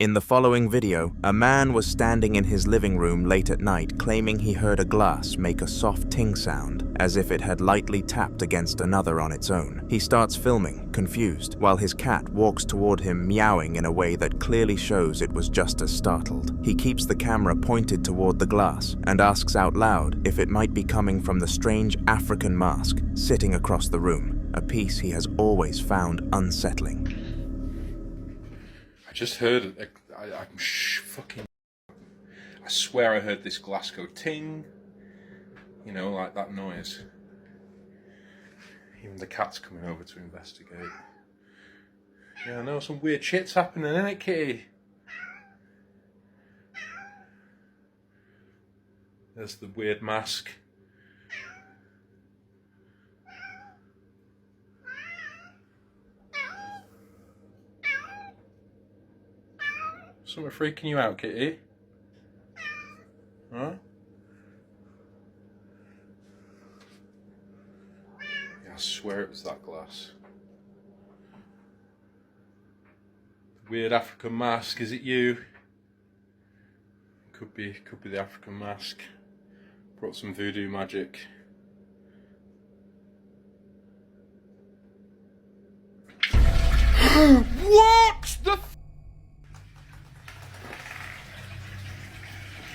In the following video, a man was standing in his living room late at night claiming he heard a glass make a soft ting sound, as if it had lightly tapped against another on its own. He starts filming, confused, while his cat walks toward him meowing in a way that clearly shows it was just as startled. He keeps the camera pointed toward the glass and asks out loud if it might be coming from the strange African mask sitting across the room, a piece he has always found unsettling. I just heard it. I swear I heard this glass go ting. You know, like that noise. Even the cat's coming over to investigate. Yeah, I know, some weird shit's happening, isn't it, kitty? There's the weird mask. Something freaking you out, kitty? Huh? Yeah, I swear it was that glass. Weird African mask, is it you? Could be the African mask. Brought some voodoo magic. What the f?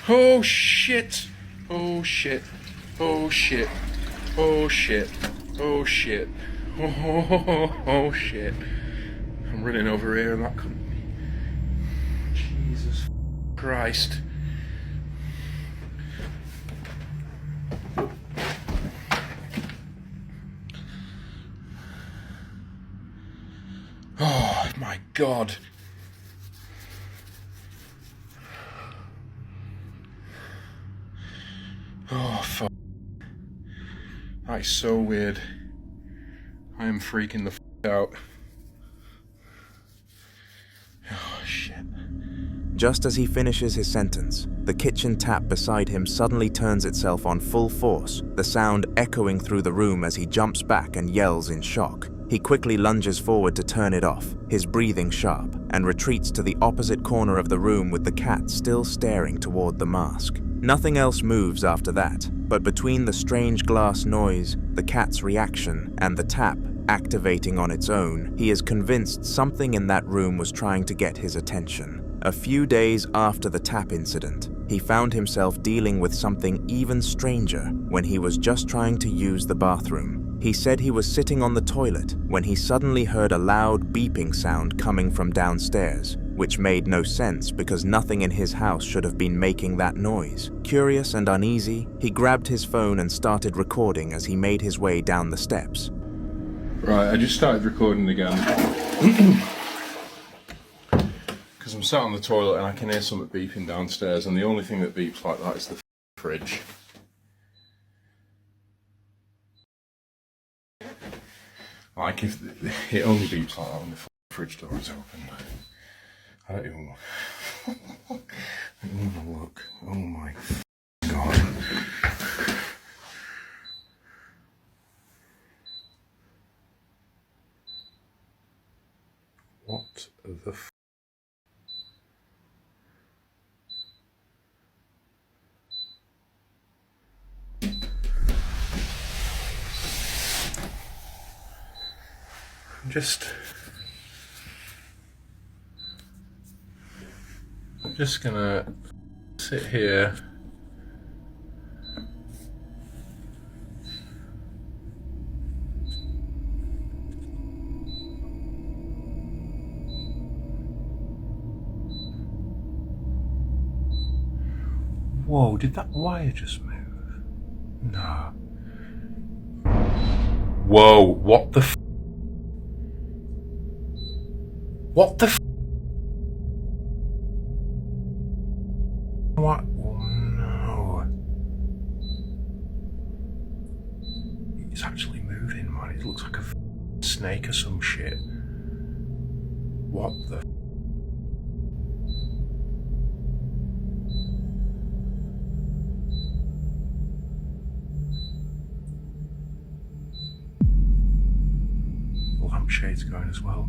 Oh shit! Oh shit! Oh shit! Oh shit! Oh shit! Oh shit! I'm running over here and that couldn't be. Jesus Christ! Oh my God! Oh fuck. That is so weird. I am freaking the f out. Oh shit. Just as he finishes his sentence, the kitchen tap beside him suddenly turns itself on full force, the sound echoing through the room as he jumps back and yells in shock. He quickly lunges forward to turn it off, his breathing sharp, and retreats to the opposite corner of the room with the cat still staring toward the mask. Nothing else moves after that, but between the strange glass noise, the cat's reaction, and the tap activating on its own, he is convinced something in that room was trying to get his attention. A few days after the tap incident, he found himself dealing with something even stranger when he was just trying to use the bathroom. He said he was sitting on the toilet when he suddenly heard a loud beeping sound coming from downstairs, which made no sense because nothing in his house should have been making that noise. Curious and uneasy, he grabbed his phone and started recording as he made his way down the steps. Right, I just started recording again. Because I'm sat on the toilet and I can hear something beeping downstairs, and the only thing that beeps like that is the fridge. Like, if it only beeps like that when the fridge door is open. I don't even look. Oh my God. What the f? I'm just gonna sit here. Whoa, did that wire just move? No. Whoa, what the f? What the f? What? Oh no. It's actually moving, man. It looks like a snake or some shit. What the f? The lampshade's going as well.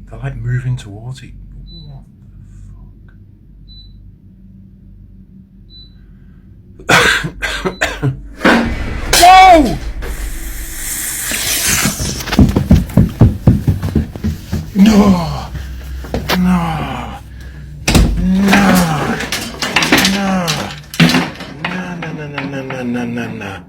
They're like moving towards it. What the Whoa! No! No! No! No! No.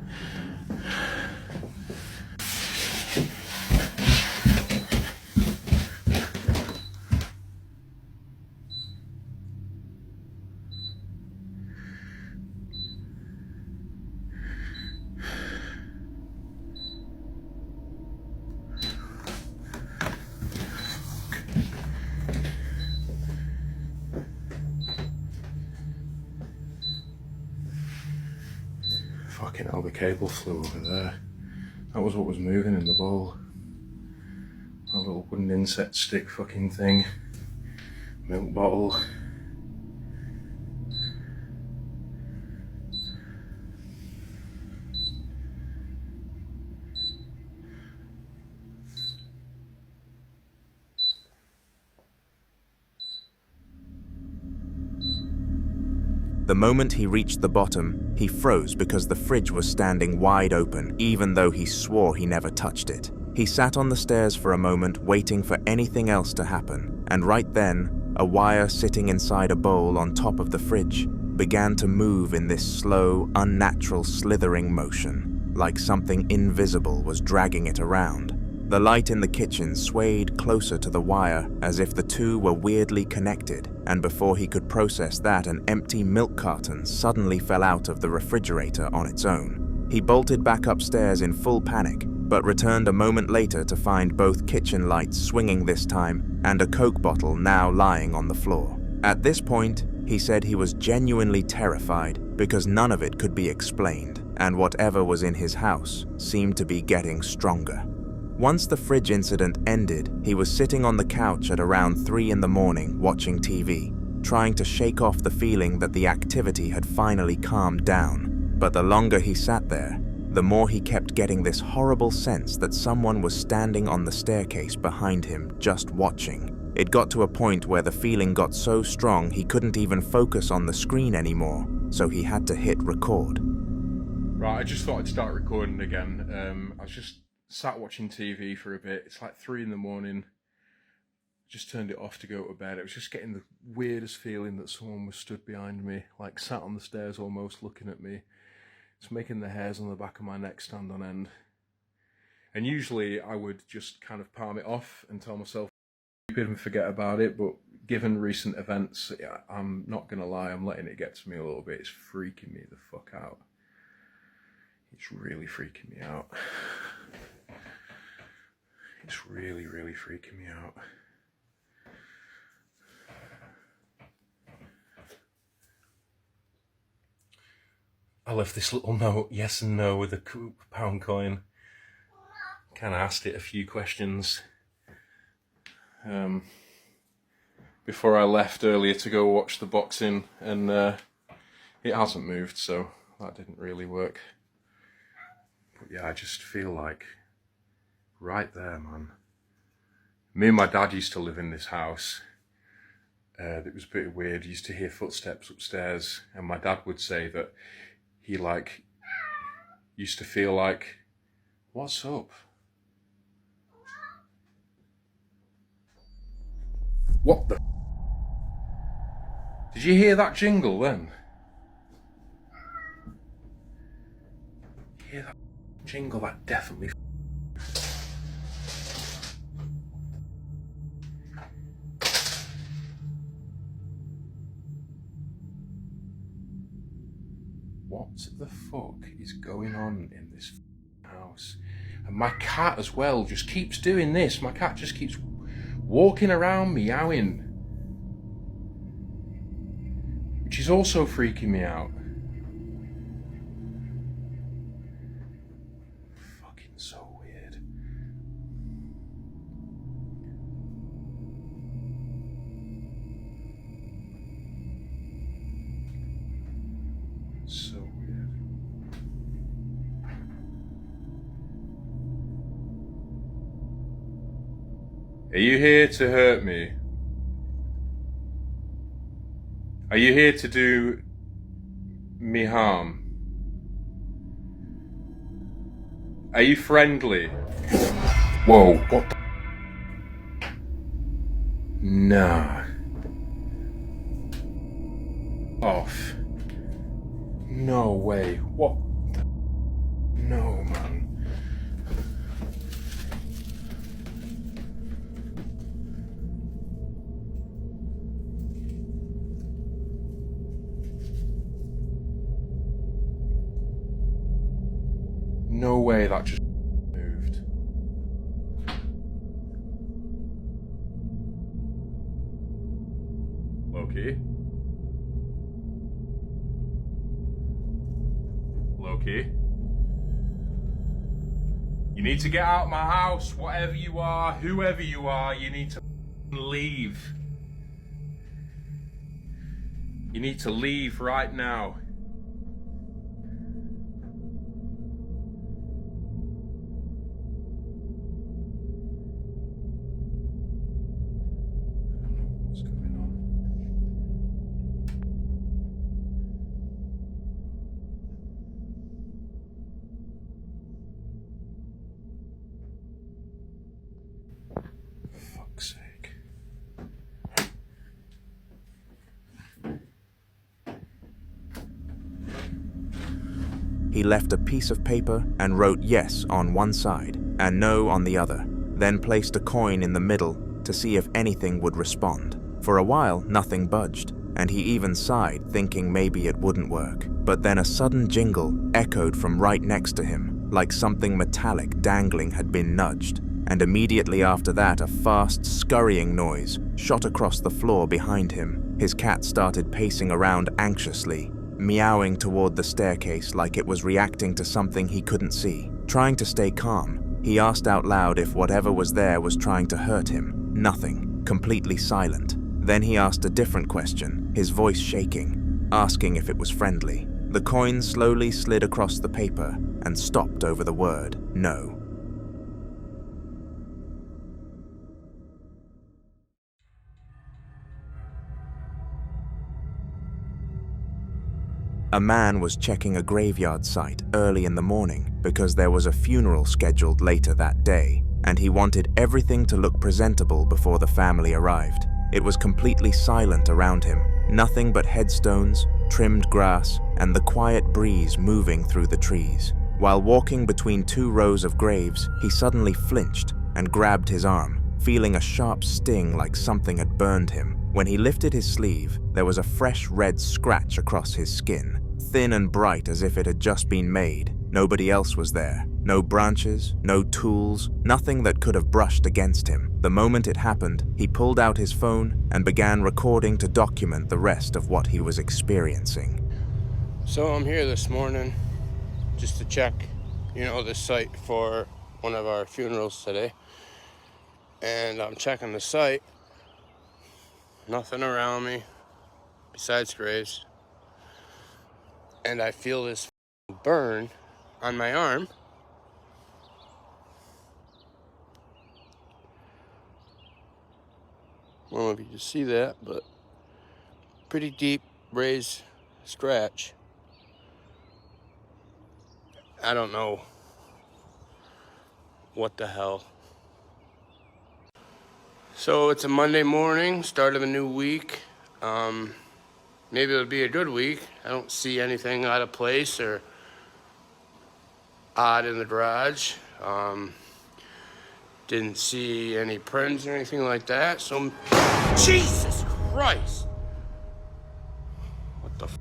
Fucking hell, the cable flew over there. That was what was moving in the bowl. A little wooden insect stick fucking thing. Milk bottle. The moment he reached the bottom, he froze because the fridge was standing wide open, even though he swore he never touched it. He sat on the stairs for a moment, waiting for anything else to happen, and right then, a wire sitting inside a bowl on top of the fridge began to move in this slow, unnatural slithering motion, like something invisible was dragging it around. The light in the kitchen swayed closer to the wire as if the two were weirdly connected, and before he could process that, an empty milk carton suddenly fell out of the refrigerator on its own. He bolted back upstairs in full panic, but returned a moment later to find both kitchen lights swinging this time and a Coke bottle now lying on the floor. At this point, he said he was genuinely terrified because none of it could be explained, and whatever was in his house seemed to be getting stronger. Once the fridge incident ended, he was sitting on the couch at around 3 in the morning watching TV, trying to shake off the feeling that the activity had finally calmed down. But the longer he sat there, the more he kept getting this horrible sense that someone was standing on the staircase behind him, just watching. It got to a point where the feeling got so strong he couldn't even focus on the screen anymore, so he had to hit record. Right, I just thought I'd start recording again. I was just sat watching TV for a bit. It's like 3 in the morning. Just turned it off to go to bed. It was just getting the weirdest feeling that someone was stood behind me, like sat on the stairs almost looking at me. It's making the hairs on the back of my neck stand on end. And usually I would just kind of palm it off and tell myself and forget about it, but given recent events, I'm not gonna lie, I'm letting it get to me a little bit. It's freaking me the fuck out. It's really freaking me out. It's really, really freaking me out. I left this little note, yes and no, with a £1 coin. Kind of asked it a few questions before I left earlier to go watch the boxing, and it hasn't moved, so that didn't really work. But yeah, I just feel like right there, man. Me and my dad used to live in this house. It was a bit weird. You used to hear footsteps upstairs, and my dad would say that he used to feel like, what's up? What the? Did you hear that jingle then? You hear that jingle? That definitely. What the fuck is going on in this house? And my cat as well just keeps doing this. My cat just keeps walking around meowing, which is also freaking me out. Fucking so weird. So weird. Are you here to hurt me? Are you here to do me harm? Are you friendly? Whoa, what the? Nah. Off. No way. What the? No, man. No way that just moved. Loki? Loki? You need to get out of my house, whatever you are, whoever you are, you need to leave. You need to leave right now. Fuck's sake. He left a piece of paper and wrote yes on one side and no on the other, then placed a coin in the middle to see if anything would respond. For a while, nothing budged, and he even sighed, thinking maybe it wouldn't work. But then a sudden jingle echoed from right next to him, like something metallic dangling had been nudged. And immediately after that, a fast, scurrying noise shot across the floor behind him. His cat started pacing around anxiously, meowing toward the staircase like it was reacting to something he couldn't see. Trying to stay calm, he asked out loud if whatever was there was trying to hurt him. Nothing. Completely silent. Then he asked a different question, his voice shaking, asking if it was friendly. The coin slowly slid across the paper and stopped over the word no. A man was checking a graveyard site early in the morning because there was a funeral scheduled later that day, and he wanted everything to look presentable before the family arrived. It was completely silent around him, nothing but headstones, trimmed grass, and the quiet breeze moving through the trees. While walking between two rows of graves, he suddenly flinched and grabbed his arm, feeling a sharp sting like something had burned him. When he lifted his sleeve, there was a fresh red scratch across his skin, thin and bright as if it had just been made. Nobody else was there. No branches, no tools, nothing that could have brushed against him. The moment it happened, he pulled out his phone and began recording to document the rest of what he was experiencing. So I'm here this morning just to check, the site for one of our funerals today. And I'm checking the site. Nothing around me besides graves. And I feel this burn on my arm. I don't know if you can see that, but pretty deep raised scratch. I don't know what the hell. So it's a Monday morning, start of a new week. Maybe it'll be a good week. I don't see anything out of place or odd in the garage. Didn't see any prints or anything like that. So, Jesus Christ! What the f?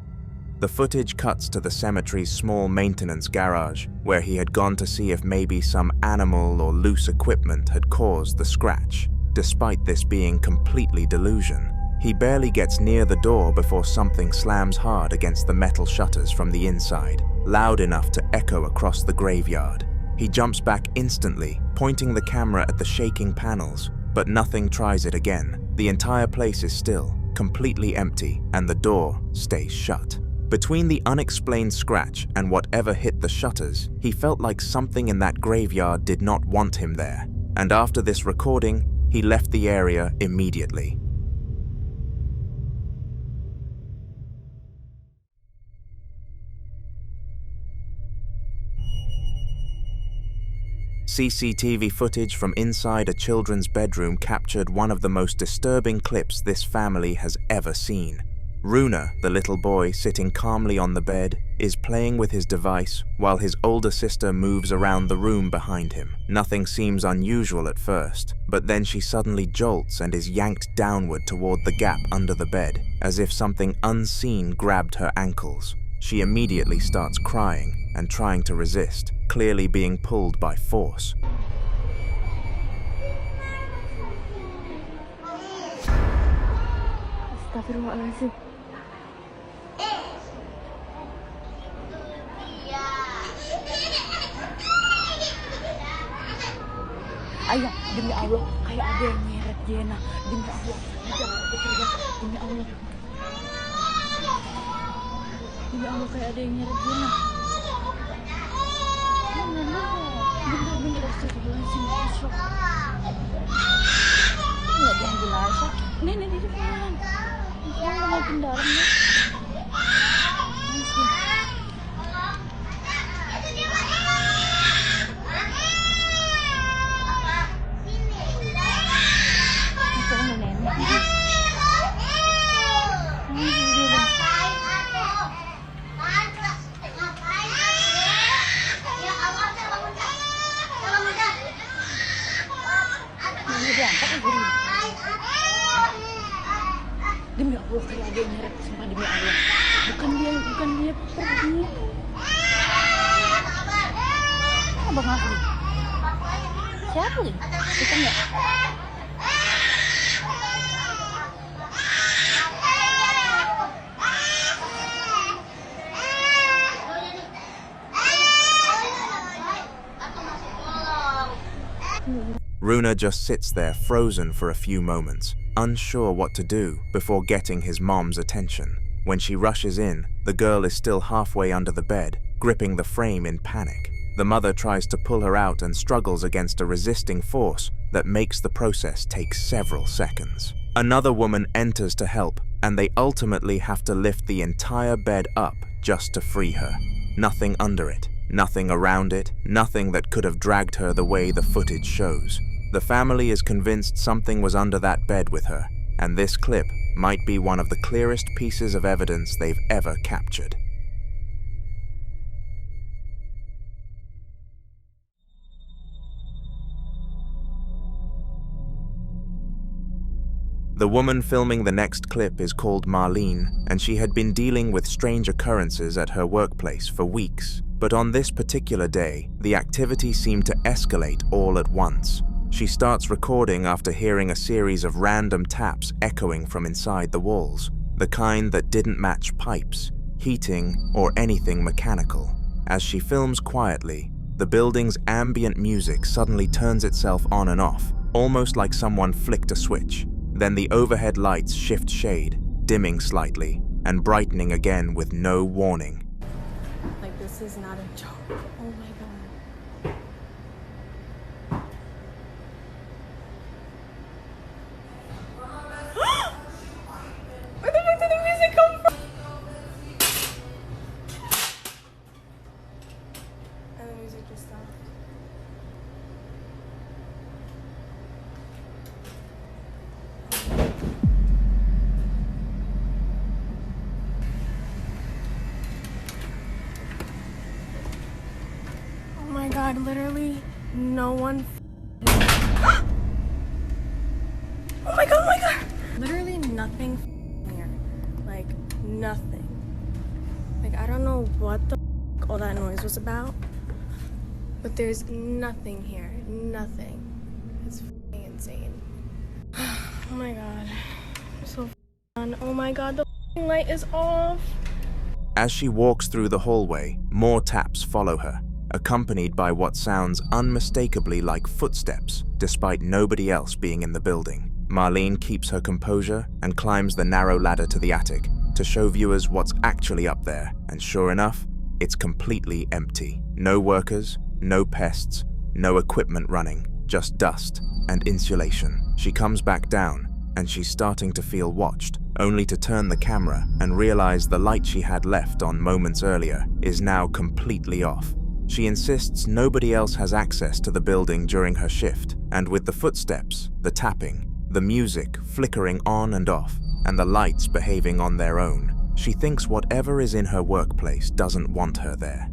The footage cuts to the cemetery's small maintenance garage, where he had gone to see if maybe some animal or loose equipment had caused the scratch. Despite this being completely delusion, he barely gets near the door before something slams hard against the metal shutters from the inside, loud enough to echo across the graveyard. He jumps back instantly, pointing the camera at the shaking panels, but nothing tries it again. The entire place is still, completely empty, and the door stays shut. Between the unexplained scratch and whatever hit the shutters, he felt like something in that graveyard did not want him there. And after this recording, he left the area immediately. CCTV footage from inside a children's bedroom captured one of the most disturbing clips this family has ever seen. Runa, the little boy sitting calmly on the bed, is playing with his device while his older sister moves around the room behind him. Nothing seems unusual at first, but then she suddenly jolts and is yanked downward toward the gap under the bed, as if something unseen grabbed her ankles. She immediately starts crying and trying to resist, clearly being pulled by force. Astagfirullahaladzim. Ayah, demi Allah, kayak ada yang nyeret Jena. Demi Allah, jangan bekerja. Demi Allah. Demi Allah, kayak ada yang nyeret Jena. Bener-bener astagfirullahaladzim. Nggak jangan jelas. Nenek di depan. Jangan makin dalam deh. Demi Allah, kayak ada yang nyeret, sumpah demi Allah. Bukan dia pergi. Abang Afri. Siapa nih? Kita enggak. Runa just sits there frozen for a few moments, unsure what to do before getting his mom's attention. When she rushes in, the girl is still halfway under the bed, gripping the frame in panic. The mother tries to pull her out and struggles against a resisting force that makes the process take several seconds. Another woman enters to help, and they ultimately have to lift the entire bed up just to free her. Nothing under it, nothing around it, nothing that could have dragged her the way the footage shows. The family is convinced something was under that bed with her, and this clip might be one of the clearest pieces of evidence they've ever captured. The woman filming the next clip is called Marlene, and she had been dealing with strange occurrences at her workplace for weeks. But on this particular day, the activity seemed to escalate all at once. She starts recording after hearing a series of random taps echoing from inside the walls, the kind that didn't match pipes, heating, or anything mechanical. As she films quietly, the building's ambient music suddenly turns itself on and off, almost like someone flicked a switch. Then the overhead lights shift shade, dimming slightly, and brightening again with no warning. Like, this is not a joke. Oh my God. Where the fuck did the music come from? And the music just stopped. Oh my God, literally no one. Oh my God, oh my God. Literally nothing here. Like, nothing. Like, I don't know what the all that noise was about, but there's nothing here. Nothing. It's insane. Oh my God. I'm so done. Oh my God, the light is off. As she walks through the hallway, more taps follow her, accompanied by what sounds unmistakably like footsteps, despite nobody else being in the building. Marlene keeps her composure and climbs the narrow ladder to the attic to show viewers what's actually up there, and sure enough, it's completely empty. No workers, no pests, no equipment running, just dust and insulation. She comes back down, and she's starting to feel watched, only to turn the camera and realize the light she had left on moments earlier is now completely off. She insists nobody else has access to the building during her shift, and with the footsteps, the tapping, the music flickering on and off, and the lights behaving on their own, she thinks whatever is in her workplace doesn't want her there.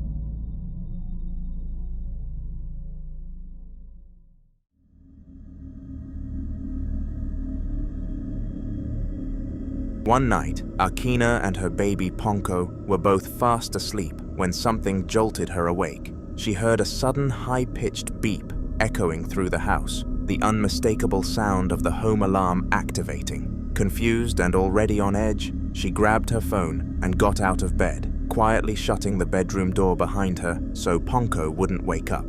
One night, Akina and her baby Ponko were both fast asleep when something jolted her awake. She heard a sudden high-pitched beep echoing through the house, the unmistakable sound of the home alarm activating. Confused and already on edge, she grabbed her phone and got out of bed, quietly shutting the bedroom door behind her so Ponko wouldn't wake up.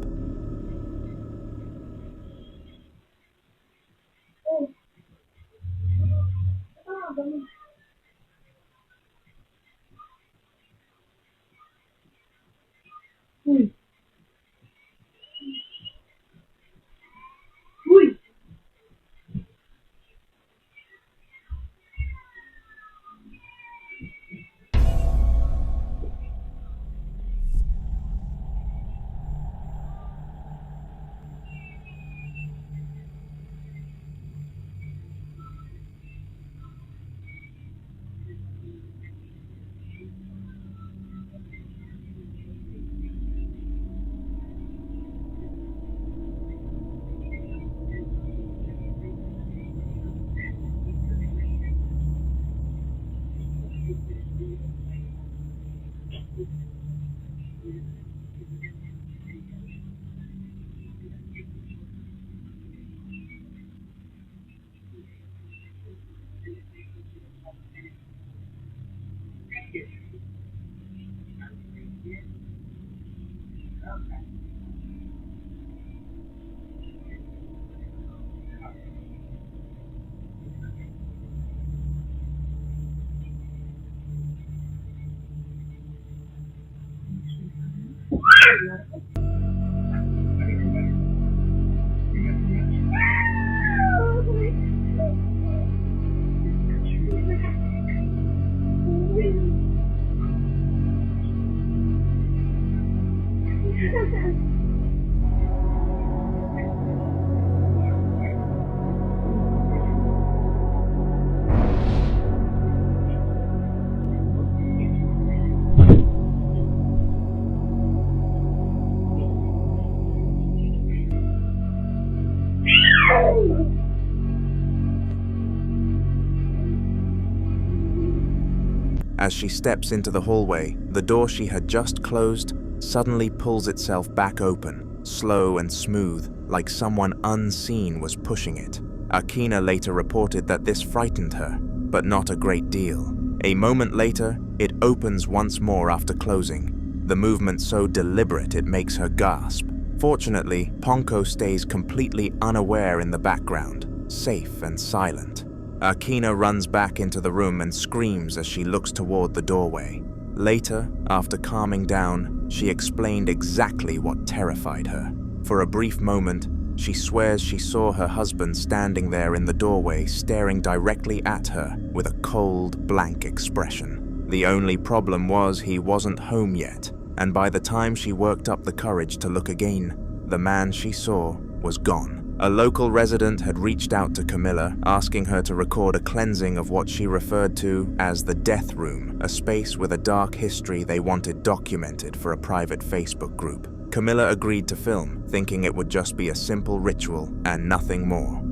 As she steps into the hallway, the door she had just closed suddenly pulls itself back open, slow and smooth, like someone unseen was pushing it. Akina later reported that this frightened her, but not a great deal. A moment later, it opens once more after closing, the movement so deliberate it makes her gasp. Fortunately, Ponko stays completely unaware in the background, safe and silent. Akina runs back into the room and screams as she looks toward the doorway. Later, after calming down, she explained exactly what terrified her. For a brief moment, she swears she saw her husband standing there in the doorway staring directly at her with a cold, blank expression. The only problem was he wasn't home yet, and by the time she worked up the courage to look again, the man she saw was gone. A local resident had reached out to Camilla, asking her to record a cleansing of what she referred to as the death room, a space with a dark history they wanted documented for a private Facebook group. Camilla agreed to film, thinking it would just be a simple ritual and nothing more.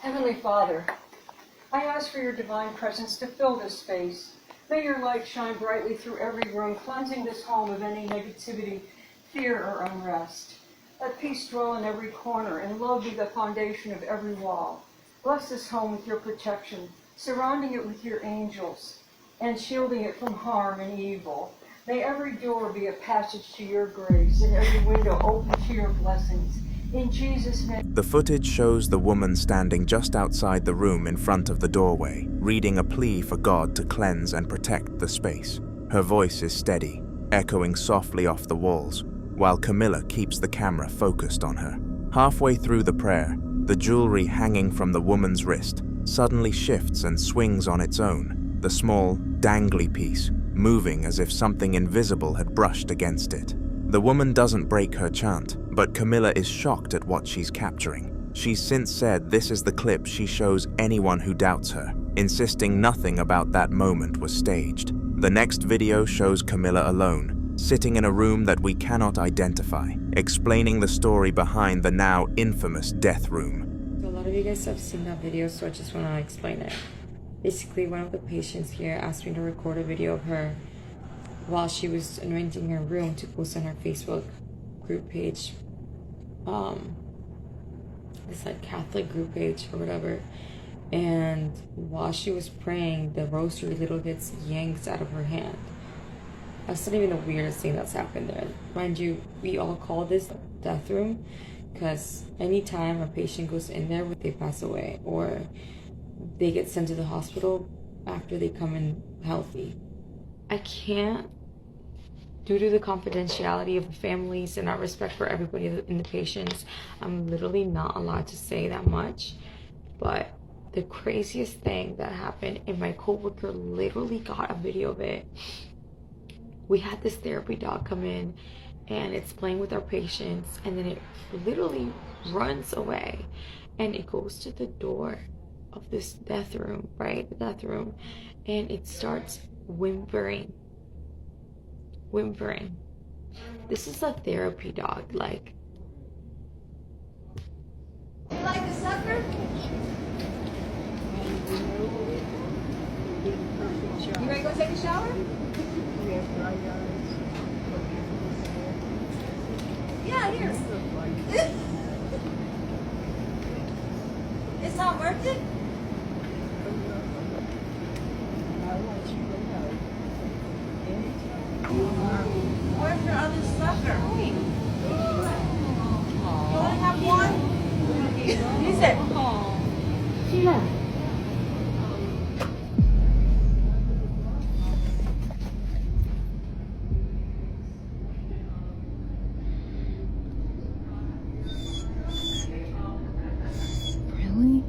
Heavenly Father, I ask for your divine presence to fill this space. May your light shine brightly through every room, cleansing this home of any negativity, fear, or unrest. Let peace dwell in every corner, and love be the foundation of every wall. Bless this home with your protection, surrounding it with your angels, and shielding it from harm and evil. May every door be a passage to your grace, and every window open to your blessings. In Jesus' name. The footage shows the woman standing just outside the room in front of the doorway, reading a plea for God to cleanse and protect the space. Her voice is steady, echoing softly off the walls, while Camilla keeps the camera focused on her. Halfway through the prayer, the jewelry hanging from the woman's wrist suddenly shifts and swings on its own, the small, dangly piece moving as if something invisible had brushed against it. The woman doesn't break her chant, but Camilla is shocked at what she's capturing. She's since said this is the clip she shows anyone who doubts her, insisting nothing about that moment was staged. The next video shows Camilla alone, sitting in a room that we cannot identify, explaining the story behind the now infamous death room. So a lot of you guys have seen that video, so I just want to explain it. Basically, one of the patients here asked me to record a video of her while she was anointing her room to post on her Facebook group page. It's like Catholic group page or whatever. And while she was praying, the rosary little gets yanked out of her hand. That's not even the weirdest thing that's happened there. Mind you, we all call this death room because anytime a patient goes in there, they pass away or they get sent to the hospital after they come in healthy. I can't, due to the confidentiality of the families and our respect for everybody in the patients, I'm literally not allowed to say that much. But the craziest thing that happened, and my coworker literally got a video of it. We had this therapy dog come in and it's playing with our patients, and then it literally runs away and it goes to the door of this death room, right? The death room, and it starts whimpering. This is a therapy dog, like. You like the sucker? You ready to go take a shower? Yeah, here. It's not worth it? Where's your other sucker? You only have one? He said, yeah. Really?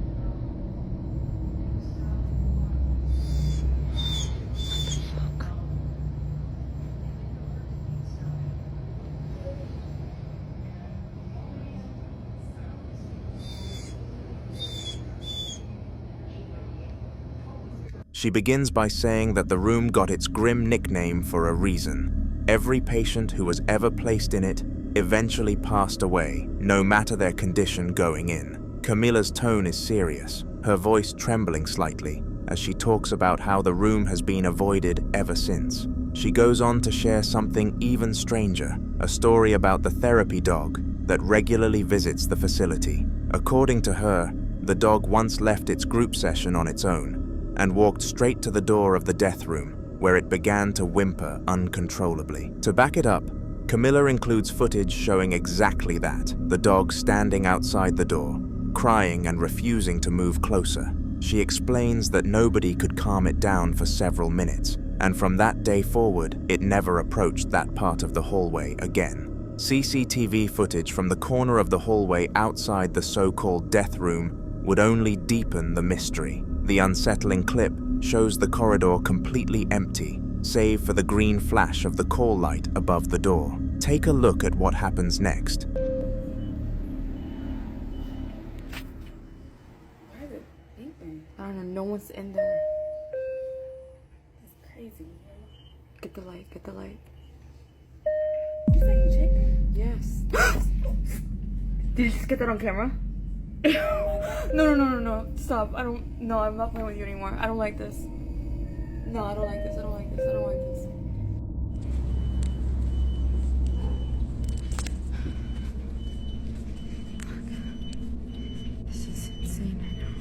She begins by saying that the room got its grim nickname for a reason. Every patient who was ever placed in it eventually passed away, no matter their condition going in. Camilla's tone is serious, her voice trembling slightly, as she talks about how the room has been avoided ever since. She goes on to share something even stranger, a story about the therapy dog that regularly visits the facility. According to her, the dog once left its group session on its own and walked straight to the door of the death room, where it began to whimper uncontrollably. To back it up, Camilla includes footage showing exactly that, the dog standing outside the door, crying and refusing to move closer. She explains that nobody could calm it down for several minutes, and from that day forward, it never approached that part of the hallway again. CCTV footage from the corner of the hallway outside the so-called death room would only deepen the mystery. The unsettling clip shows the corridor completely empty, save for the green flash of the call light above the door. Take a look at what happens next. Why is it beeping? I don't know, no one's in there. It's crazy. Get the light, get the light. You saying chicken? Yes. Did you just get that on camera? No. Stop. No, I'm not playing with you anymore. I don't like this. No, I don't like this. I don't like this. This is insane right now.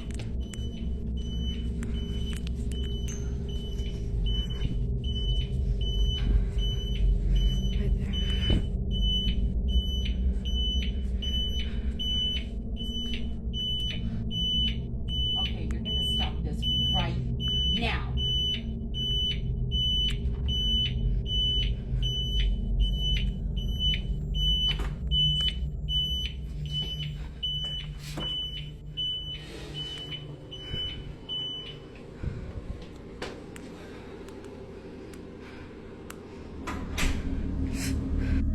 Right there. Okay, you're gonna stop this right now.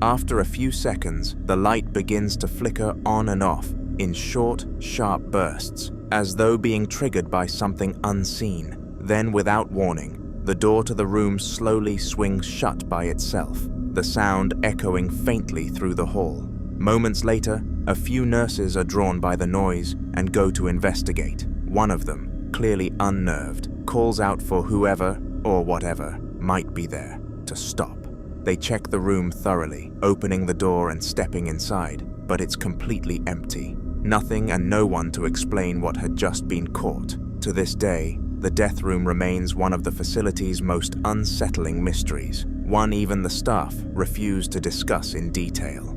After a few seconds, the light begins to flicker on and off in short, sharp bursts, as though being triggered by something unseen. Then, without warning, the door to the room slowly swings shut by itself, the sound echoing faintly through the hall. Moments later, a few nurses are drawn by the noise and go to investigate. One of them, clearly unnerved, calls out for whoever or whatever might be there to stop. They check the room thoroughly, opening the door and stepping inside, but it's completely empty. Nothing and no one to explain what had just been caught. To this day, the death room remains one of the facility's most unsettling mysteries, one even the staff refuse to discuss in detail.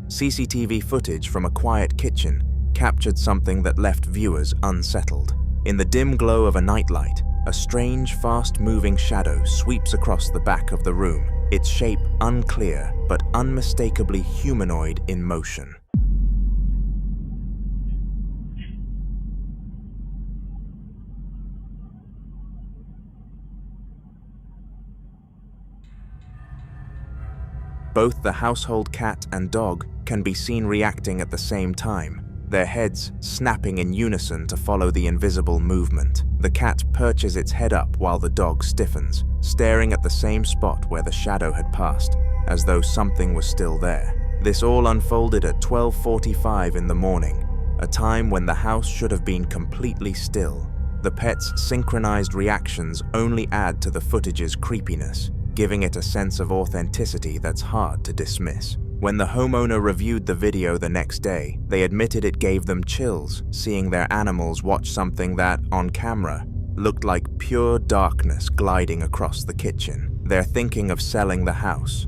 CCTV footage from a quiet kitchen captured something that left viewers unsettled. In the dim glow of a nightlight, a strange, fast-moving shadow sweeps across the back of the room, its shape unclear but unmistakably humanoid in motion. Both the household cat and dog can be seen reacting at the same time, their heads snapping in unison to follow the invisible movement. The cat perches its head up while the dog stiffens, staring at the same spot where the shadow had passed, as though something was still there. This all unfolded at 12:45 in the morning, a time when the house should have been completely still. The pet's synchronized reactions only add to the footage's creepiness, giving it a sense of authenticity that's hard to dismiss. When the homeowner reviewed the video the next day, they admitted it gave them chills, seeing their animals watch something that, on camera, looked like pure darkness gliding across the kitchen. They're thinking of selling the house.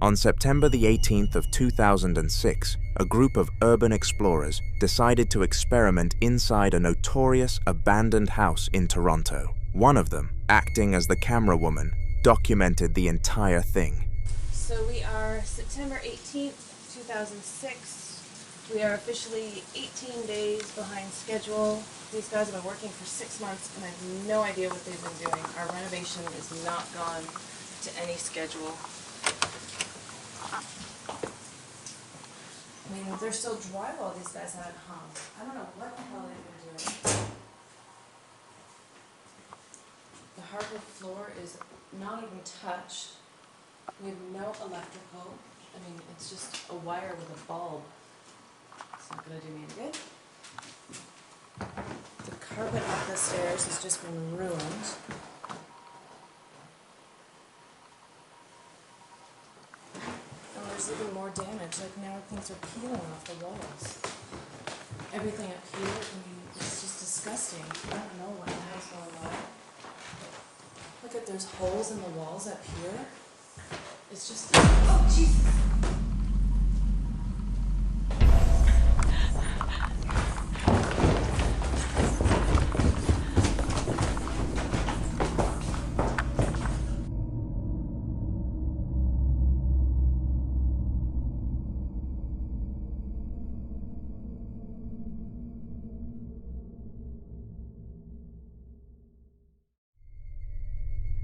On September the 18th of 2006, a group of urban explorers decided to experiment inside a notorious abandoned house in Toronto. One of them, acting as the camera woman, documented the entire thing. So we are September 18th, 2006. We are officially 18 days behind schedule. These guys have been working for 6 months and I have no idea what they've been doing. Our renovation is not gone to any schedule. I mean, they're still drywall these guys haven't hung. I don't know what the hell they've been doing. The hardwood floor is not even touched. We have no electrical. I mean, it's just a wire with a bulb. It's not gonna do me any good. The carpet up the stairs has just been ruined. There's even more damage, like now things are peeling off the walls. Everything up here, I mean, it's just disgusting. I don't know what the hell's going on. Look at, there's holes in the walls up here. It's just, oh Jesus!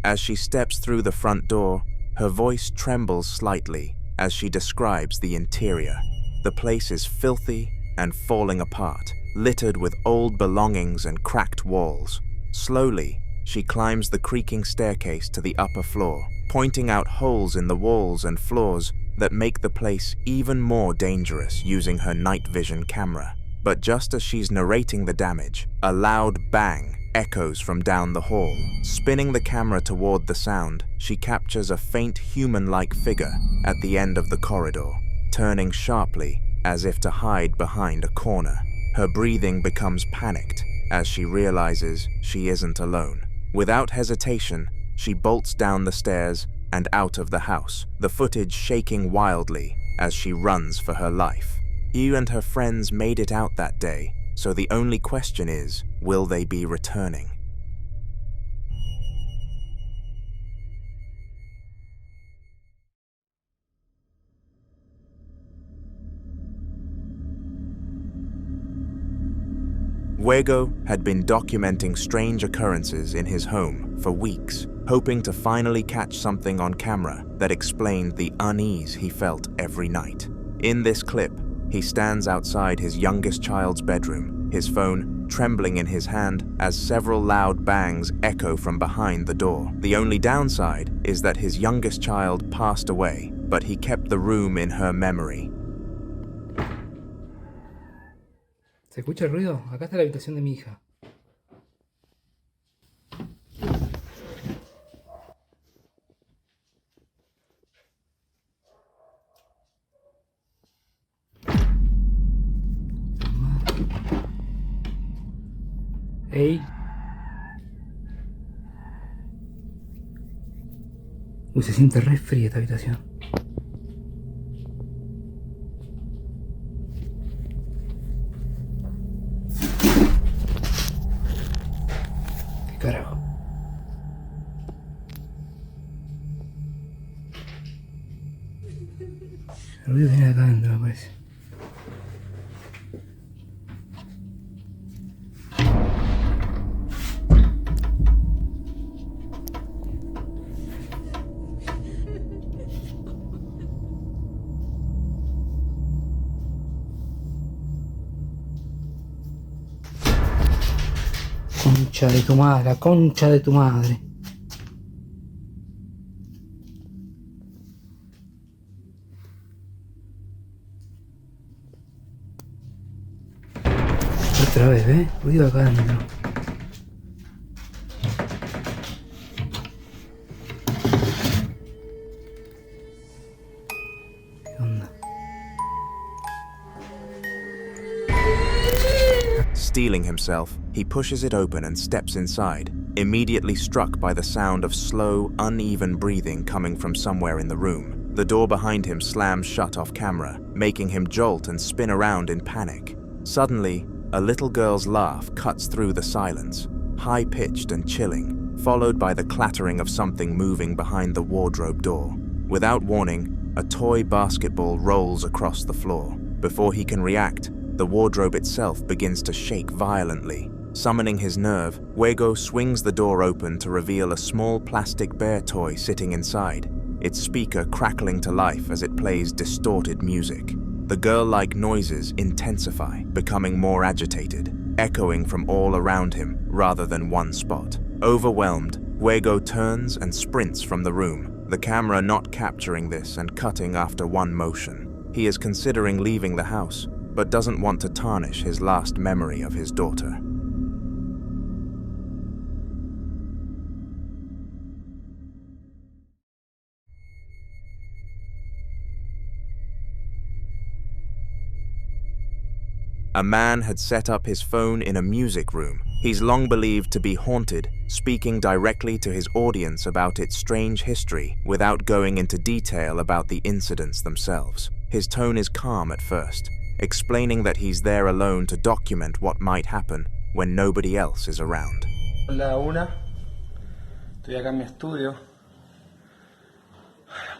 As she steps through the front door, her voice trembles slightly as she describes the interior. The place is filthy and falling apart, littered with old belongings and cracked walls. Slowly, she climbs the creaking staircase to the upper floor, pointing out holes in the walls and floors that make the place even more dangerous using her night vision camera. But just as she's narrating the damage, a loud bang echoes from down the hall. Spinning the camera toward the sound, she captures a faint human-like figure at the end of the corridor, turning sharply as if to hide behind a corner. Her breathing becomes panicked as she realizes she isn't alone. Without hesitation, she bolts down the stairs and out of the house, the footage shaking wildly as she runs for her life. Hugh and her friends made it out that day, so the only question is, will they be returning? Fuego had been documenting strange occurrences in his home for weeks, hoping to finally catch something on camera that explained the unease he felt every night. In this clip, he stands outside his youngest child's bedroom, his phone trembling in his hand as several loud bangs echo from behind the door. The only downside is that his youngest child passed away, but he kept the room in her memory. ¿Se escucha el ruido? Acá está la habitación de mi hija. ¡Ey! Uy, se siente re fría esta habitación. ¿Qué carajo? El ruido viene de acá adentro, me parece. Concha de tu madre, la concha de tu madre. Otra vez, ¿ves? Ruido acá adentro. ¿Qué onda? Steeling himself, he pushes it open and steps inside, immediately struck by the sound of slow, uneven breathing coming from somewhere in the room. The door behind him slams shut off camera, making him jolt and spin around in panic. Suddenly, a little girl's laugh cuts through the silence, high-pitched and chilling, followed by the clattering of something moving behind the wardrobe door. Without warning, a toy basketball rolls across the floor. Before he can react, the wardrobe itself begins to shake violently. Summoning his nerve, Fuego swings the door open to reveal a small plastic bear toy sitting inside, its speaker crackling to life as it plays distorted music. The girl-like noises intensify, becoming more agitated, echoing from all around him rather than one spot. Overwhelmed, Fuego turns and sprints from the room, the camera not capturing this and cutting after one motion. He is considering leaving the house, but doesn't want to tarnish his last memory of his daughter. A man had set up his phone in a music room. He's long believed to be haunted, speaking directly to his audience about its strange history without going into detail about the incidents themselves. His tone is calm at first, explaining that he's there alone to document what might happen when nobody else is around. Hola, una. Estoy acá en mi estudio.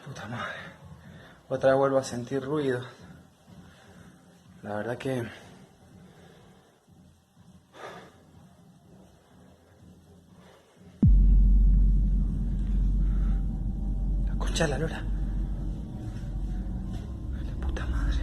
Puta madre. Otra vez vuelvo a sentir ruido. La verdad que... La concha de la lora. La puta madre.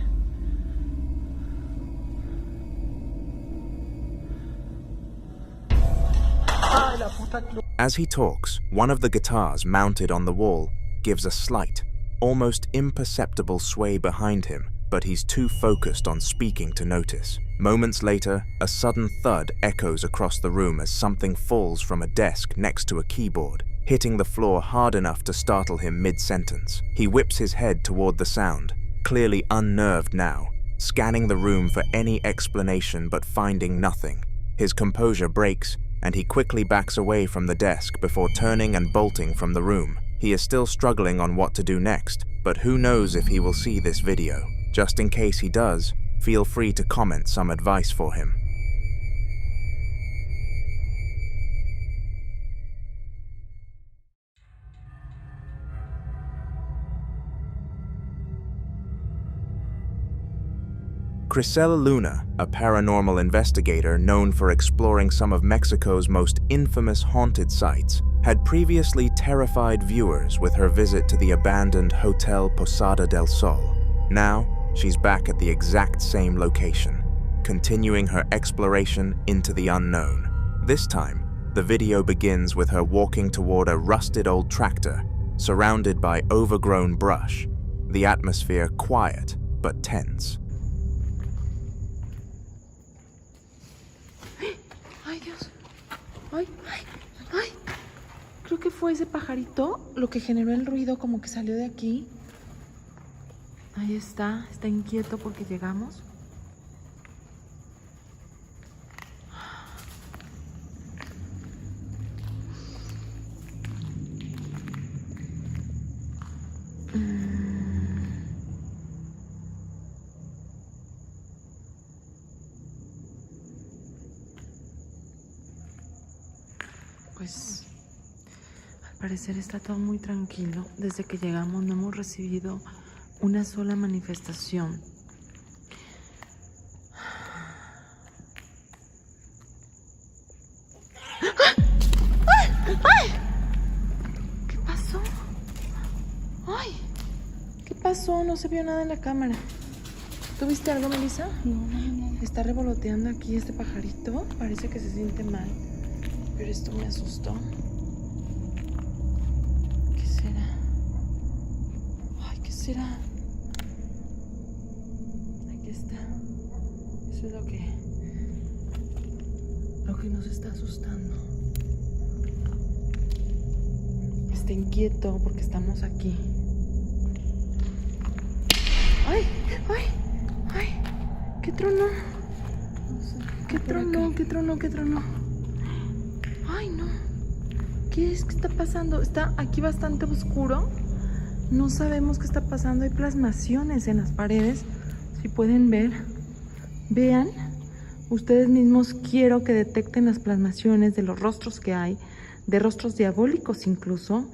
Ay, la puta... As he talks, one of the guitars mounted on the wall gives a slight, almost imperceptible sway behind him, but he's too focused on speaking to notice. Moments later, a sudden thud echoes across the room as something falls from a desk next to a keyboard, hitting the floor hard enough to startle him mid-sentence. He whips his head toward the sound, clearly unnerved now, scanning the room for any explanation but finding nothing. His composure breaks, and he quickly backs away from the desk before turning and bolting from the room. He is still struggling on what to do next, but who knows if he will see this video. Just in case he does, feel free to comment some advice for him. Just in case he does, feel free to comment some advice for him. Crisela Luna, a paranormal investigator known for exploring some of Mexico's most infamous haunted sites, had previously terrified viewers with her visit to the abandoned Hotel Posada del Sol. Now, she's back at the exact same location, continuing her exploration into the unknown. This time, the video begins with her walking toward a rusted old tractor, surrounded by overgrown brush, the atmosphere quiet but tense. Ay, Dios. Ay, ay, ay. Creo que fue ese pajarito lo que generó el ruido, como que salió de aquí. Ahí está inquieto porque llegamos. Pues al parecer está todo muy tranquilo. Desde que llegamos no hemos recibido una sola manifestación. ¡Ay! ¡Ay! ¿Qué pasó? ¡Ay! ¿Qué pasó? No se vio nada en la cámara. ¿Tú viste algo, Melissa? No. Está revoloteando aquí este pajarito. Parece que se siente mal. Pero esto me asustó. ¿Qué será? Ay, ¿qué será? Aquí está. Eso es lo que nos está asustando. Está inquieto porque estamos aquí. ¡Ay! ¡Ay! ¡Ay! ¿Qué tronó? ¿Qué tronó? ¿Qué tronó? ¿Qué tronó? Ay, no. ¿Qué es que está pasando? Está aquí bastante oscuro. No sabemos qué está pasando. Hay plasmaciones en las paredes. Si pueden ver, vean. Ustedes mismos quiero que detecten las plasmaciones de los rostros que hay, de rostros diabólicos incluso.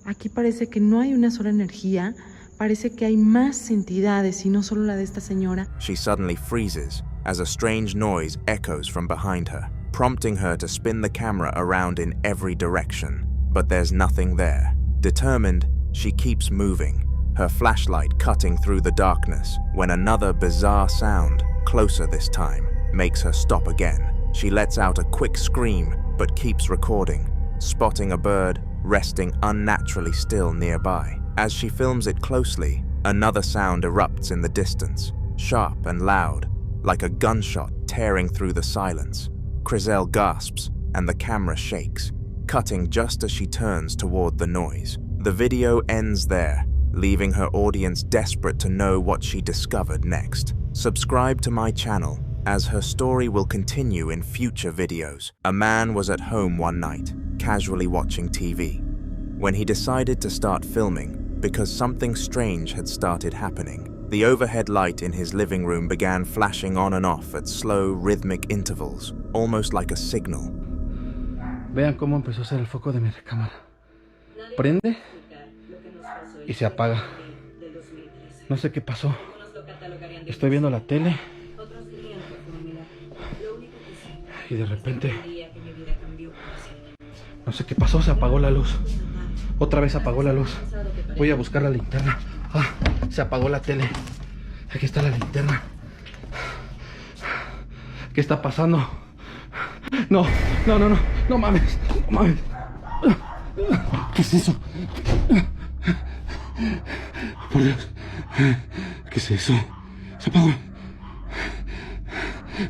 Aquí parece que no hay una sola energía. Parece que hay más entidades y no solo la de esta señora. She suddenly freezes as a strange noise echoes from behind her, prompting her to spin the camera around in every direction. But there's nothing there. Determined, she keeps moving, her flashlight cutting through the darkness, when another bizarre sound, closer this time, makes her stop again. She lets out a quick scream, but keeps recording, spotting a bird resting unnaturally still nearby. As she films it closely, another sound erupts in the distance, sharp and loud, like a gunshot tearing through the silence. Crisel gasps, and the camera shakes, cutting just as she turns toward the noise. The video ends there, leaving her audience desperate to know what she discovered next. Subscribe to my channel, as her story will continue in future videos. A man was at home one night, casually watching TV, when he decided to start filming because something strange had started happening. The overhead light in his living room began flashing on and off at slow, rhythmic intervals, almost like a signal. Vean cómo empezó a ser el foco de mi recámara. Prende y se apaga. No sé qué pasó. Estoy viendo la tele y de repente no sé qué pasó, se apagó la luz. Otra vez apagó la luz. Voy a buscar la linterna. Ah, se apagó la tele. Aquí está la linterna. ¿Qué está pasando? No, no, no, no, no mames, no mames. ¿Qué es eso? Por Dios, ¿qué es eso? Se apagó.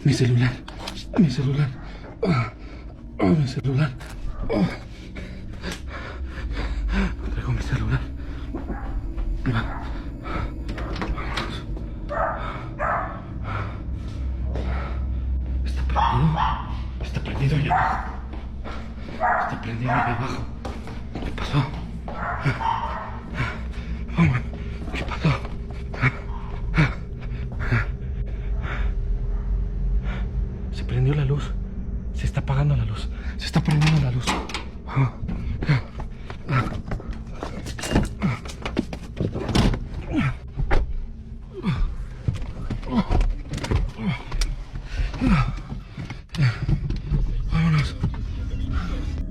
Mi celular, mi celular, mi celular. Traigo mi celular. Está prendido allá abajo. Está prendido allá abajo. ¿Qué pasó? Vamos. ¿Qué pasó? Se prendió la luz. Se está apagando la luz. Se está prendiendo la luz.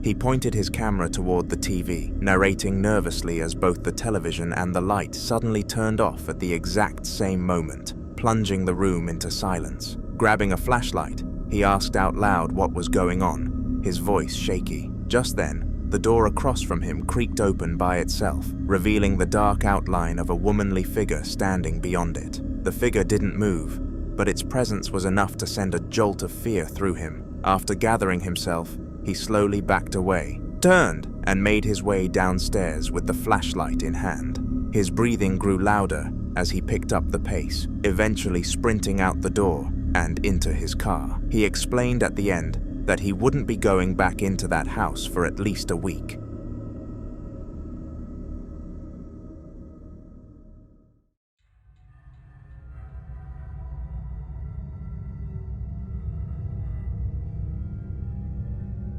He pointed his camera toward the TV, narrating nervously as both the television and the light suddenly turned off at the exact same moment, plunging the room into silence. Grabbing a flashlight, he asked out loud what was going on, his voice shaky. Just then, the door across from him creaked open by itself, revealing the dark outline of a womanly figure standing beyond it. The figure didn't move, but its presence was enough to send a jolt of fear through him. After gathering himself, he slowly backed away, turned, and made his way downstairs with the flashlight in hand. His breathing grew louder as he picked up the pace, eventually sprinting out the door and into his car. He explained at the end that he wouldn't be going back into that house for at least a week.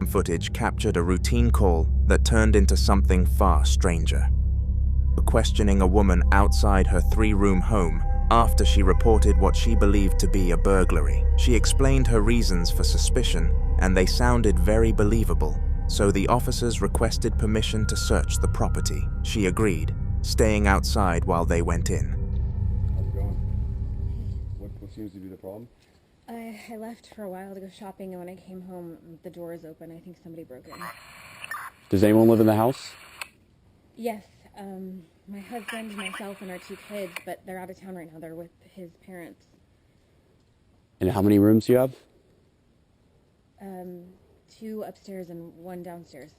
Footage captured a routine call that turned into something far stranger. Questioning a woman outside her 3-room home after she reported what she believed to be a burglary. She explained her reasons for suspicion, and they sounded very believable, so the officers requested permission to search the property. She agreed, staying outside while they went in. How's it going? What seems to be the problem? I left for a while to go shopping, and when I came home, the door is open. I think somebody broke in. Does anyone live in the house? Yes, my husband, myself, and our 2 kids, but they're out of town right now. They're with his parents. And how many rooms do you have? 2 upstairs and 1 downstairs.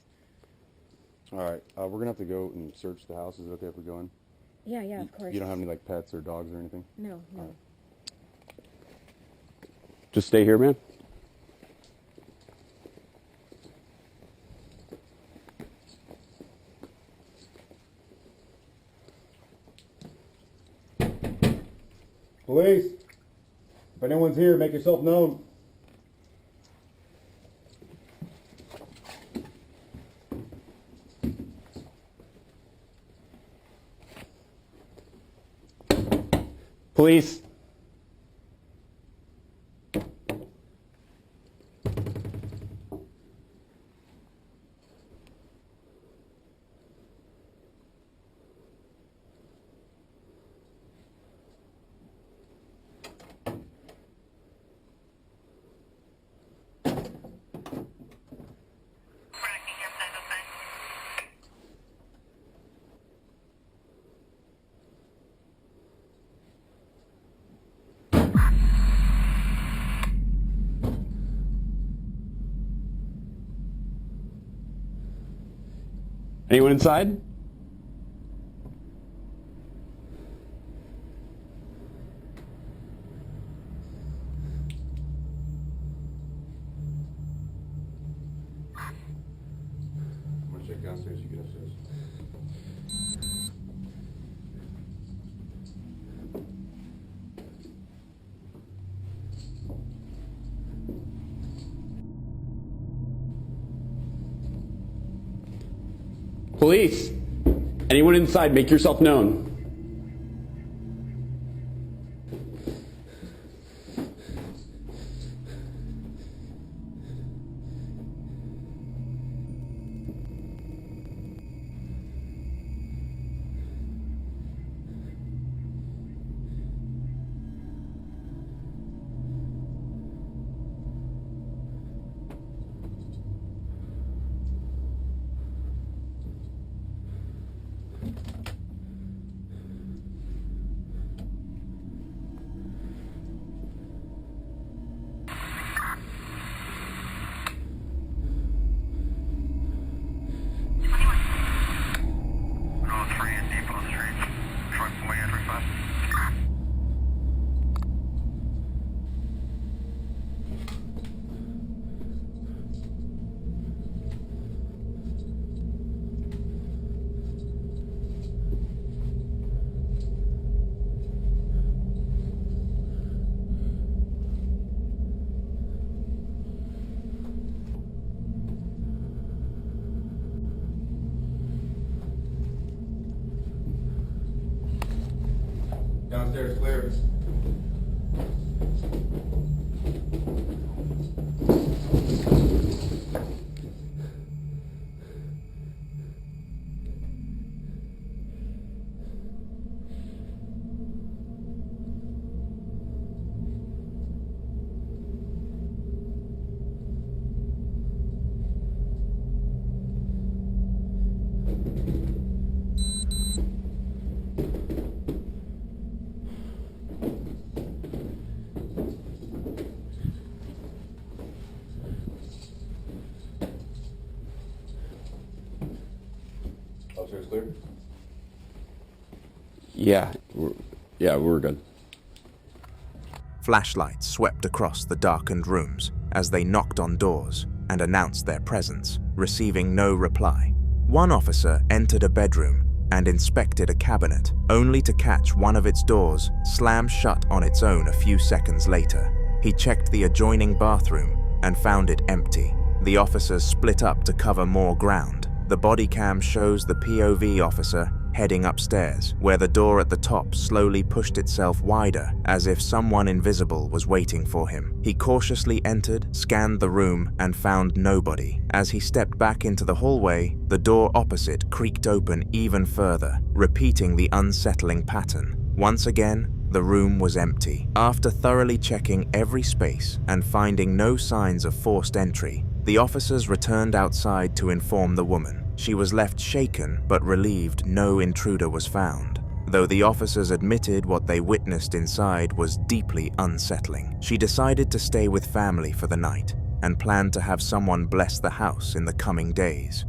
All right, we're gonna have to go and search the house. Is it okay if we go in? Yeah, of course. You don't have any like pets or dogs or anything? No. Right. Just stay here, man. Police, if anyone's here, make yourself known. Police. Anyone inside? I'm gonna check downstairs, you get upstairs. Police! Anyone inside, make yourself known. Downstairs clear. Yeah, we're good. Flashlights swept across the darkened rooms as they knocked on doors and announced their presence, receiving no reply. One officer entered a bedroom and inspected a cabinet, only to catch one of its doors slam shut on its own a few seconds later. He checked the adjoining bathroom and found it empty. The officers split up to cover more ground. The body cam shows the POV officer heading upstairs, where the door at the top slowly pushed itself wider, as if someone invisible was waiting for him. He cautiously entered, scanned the room, and found nobody. As he stepped back into the hallway, the door opposite creaked open even further, repeating the unsettling pattern. Once again, the room was empty. After thoroughly checking every space and finding no signs of forced entry, the officers returned outside to inform the woman. She was left shaken but relieved no intruder was found, though the officers admitted what they witnessed inside was deeply unsettling. She decided to stay with family for the night and planned to have someone bless the house in the coming days.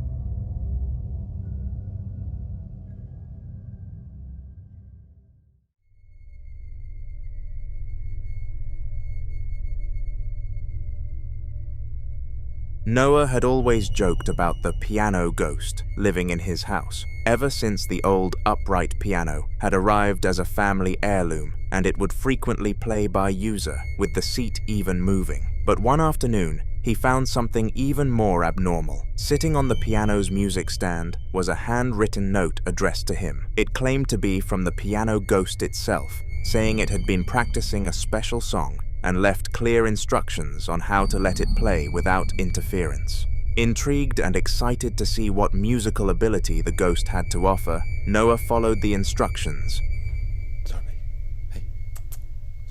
Noah had always joked about the piano ghost living in his house, ever since the old upright piano had arrived as a family heirloom, and it would frequently play by user, with the seat even moving. But one afternoon, he found something even more abnormal. Sitting on the piano's music stand was a handwritten note addressed to him. It claimed to be from the piano ghost itself, saying it had been practicing a special song and left clear instructions on how to let it play without interference. Intrigued and excited to see what musical ability the ghost had to offer, Noah followed the instructions.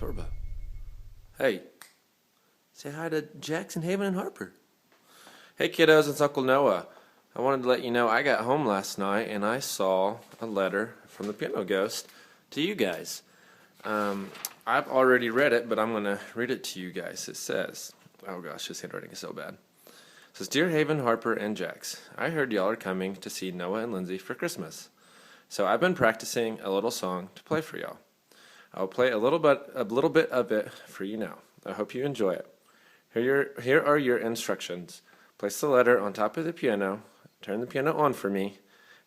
Sorba. Hey, say hi to Jackson, Haven, and Harper. Hey kiddos, it's Uncle Noah. I wanted to let you know I got home last night and I saw a letter from the piano ghost to you guys. I've already read it, but I'm going to read it to you guys. It says, oh gosh, this handwriting is so bad. It says, Dear Haven, Harper, and Jax, I heard y'all are coming to see Noah and Lindsay for Christmas. So I've been practicing a little song to play for y'all. I'll play a little bit of it for you now. I hope you enjoy it. Here are your instructions. Place the letter on top of the piano, turn the piano on for me,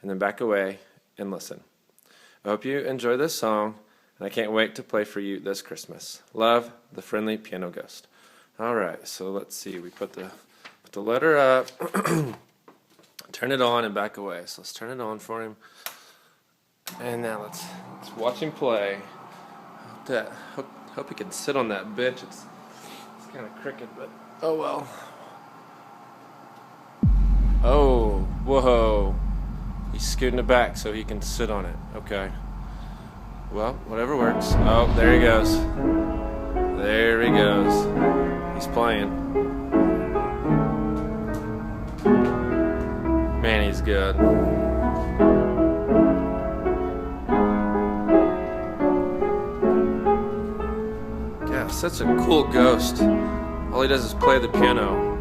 and then back away and listen. I hope you enjoy this song, and I can't wait to play for you this Christmas. Love, the friendly piano ghost. All right, so let's see. We put the letter up, turn it on, and back away. So let's turn it on for him. And now let's watch him play. Hope he can sit on that bench. It's kind of crooked, but oh well. Oh, whoa. He's scooting it back so he can sit on it. Okay. Well, whatever works. Oh, there he goes. There he goes. He's playing. Man, he's good. Yeah, such a cool ghost. All he does is play the piano.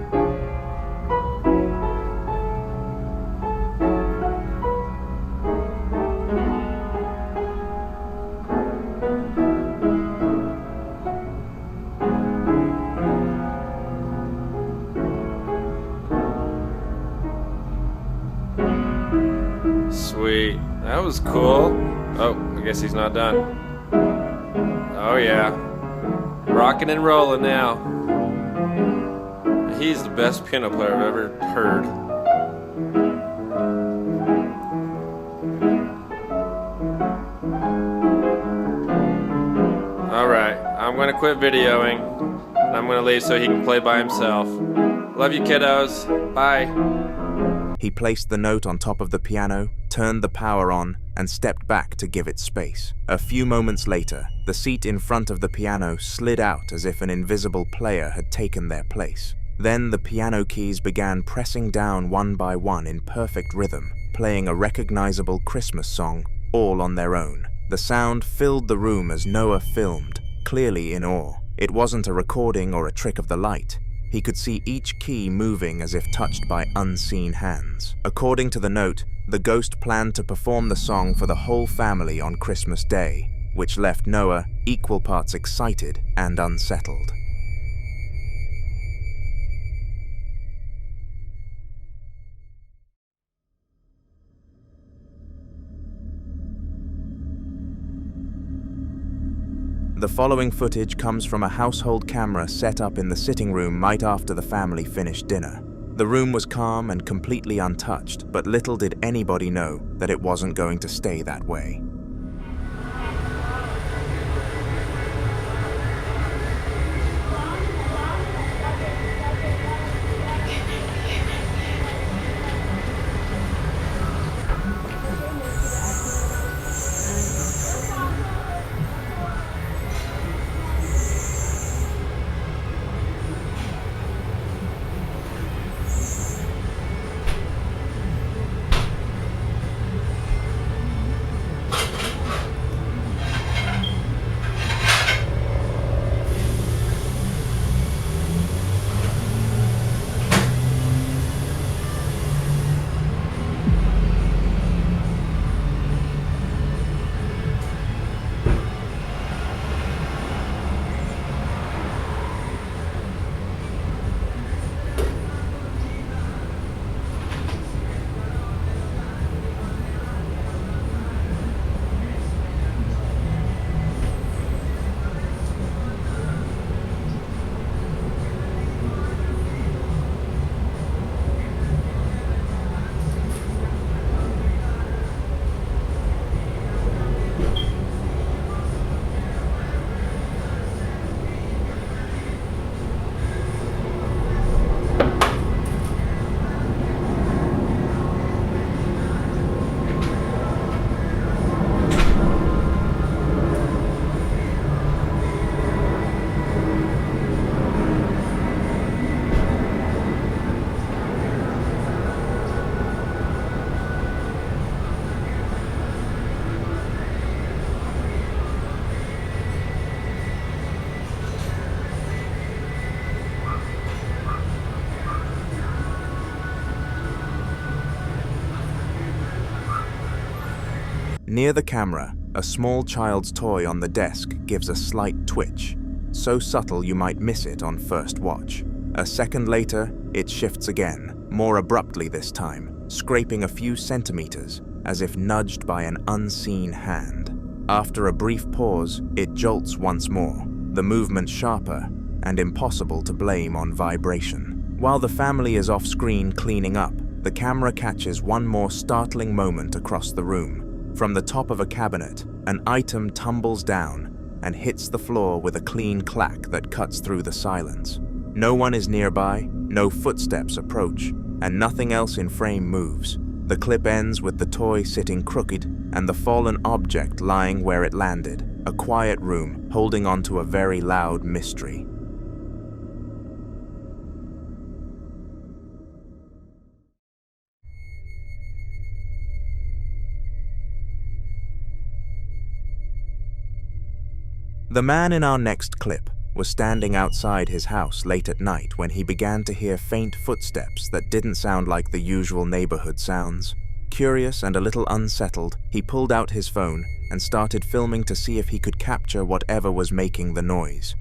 Sweet. That was cool. Oh, I guess he's not done. Oh yeah. Rocking and rolling now. He's the best piano player I've ever heard. Alright, I'm gonna quit videoing. And I'm gonna leave so he can play by himself. Love you kiddos. Bye. He placed the note on top of the piano, turned the power on, and stepped back to give it space. A few moments later, the seat in front of the piano slid out as if an invisible player had taken their place. Then the piano keys began pressing down one by one in perfect rhythm, playing a recognizable Christmas song, all on their own. The sound filled the room as Noah filmed, clearly in awe. It wasn't a recording or a trick of the light. He could see each key moving as if touched by unseen hands. According to the note, The ghost planned to perform the song for the whole family on Christmas Day, which left Noah equal parts excited and unsettled. The following footage comes from a household camera set up in the sitting room right after the family finished dinner. The room was calm and completely untouched, but little did anybody know that it wasn't going to stay that way. Near the camera, a small child's toy on the desk gives a slight twitch, so subtle you might miss it on first watch. A second later, it shifts again, more abruptly this time, scraping a few centimeters, as if nudged by an unseen hand. After a brief pause, it jolts once more, the movement sharper and impossible to blame on vibration. While the family is off-screen cleaning up, the camera catches one more startling moment across the room. From the top of a cabinet, an item tumbles down and hits the floor with a clean clack that cuts through the silence. No one is nearby, no footsteps approach, and nothing else in frame moves. The clip ends with the toy sitting crooked and the fallen object lying where it landed, a quiet room holding on to a very loud mystery. The man in our next clip was standing outside his house late at night when he began to hear faint footsteps that didn't sound like the usual neighborhood sounds. Curious and a little unsettled, he pulled out his phone and started filming to see if he could capture whatever was making the noise.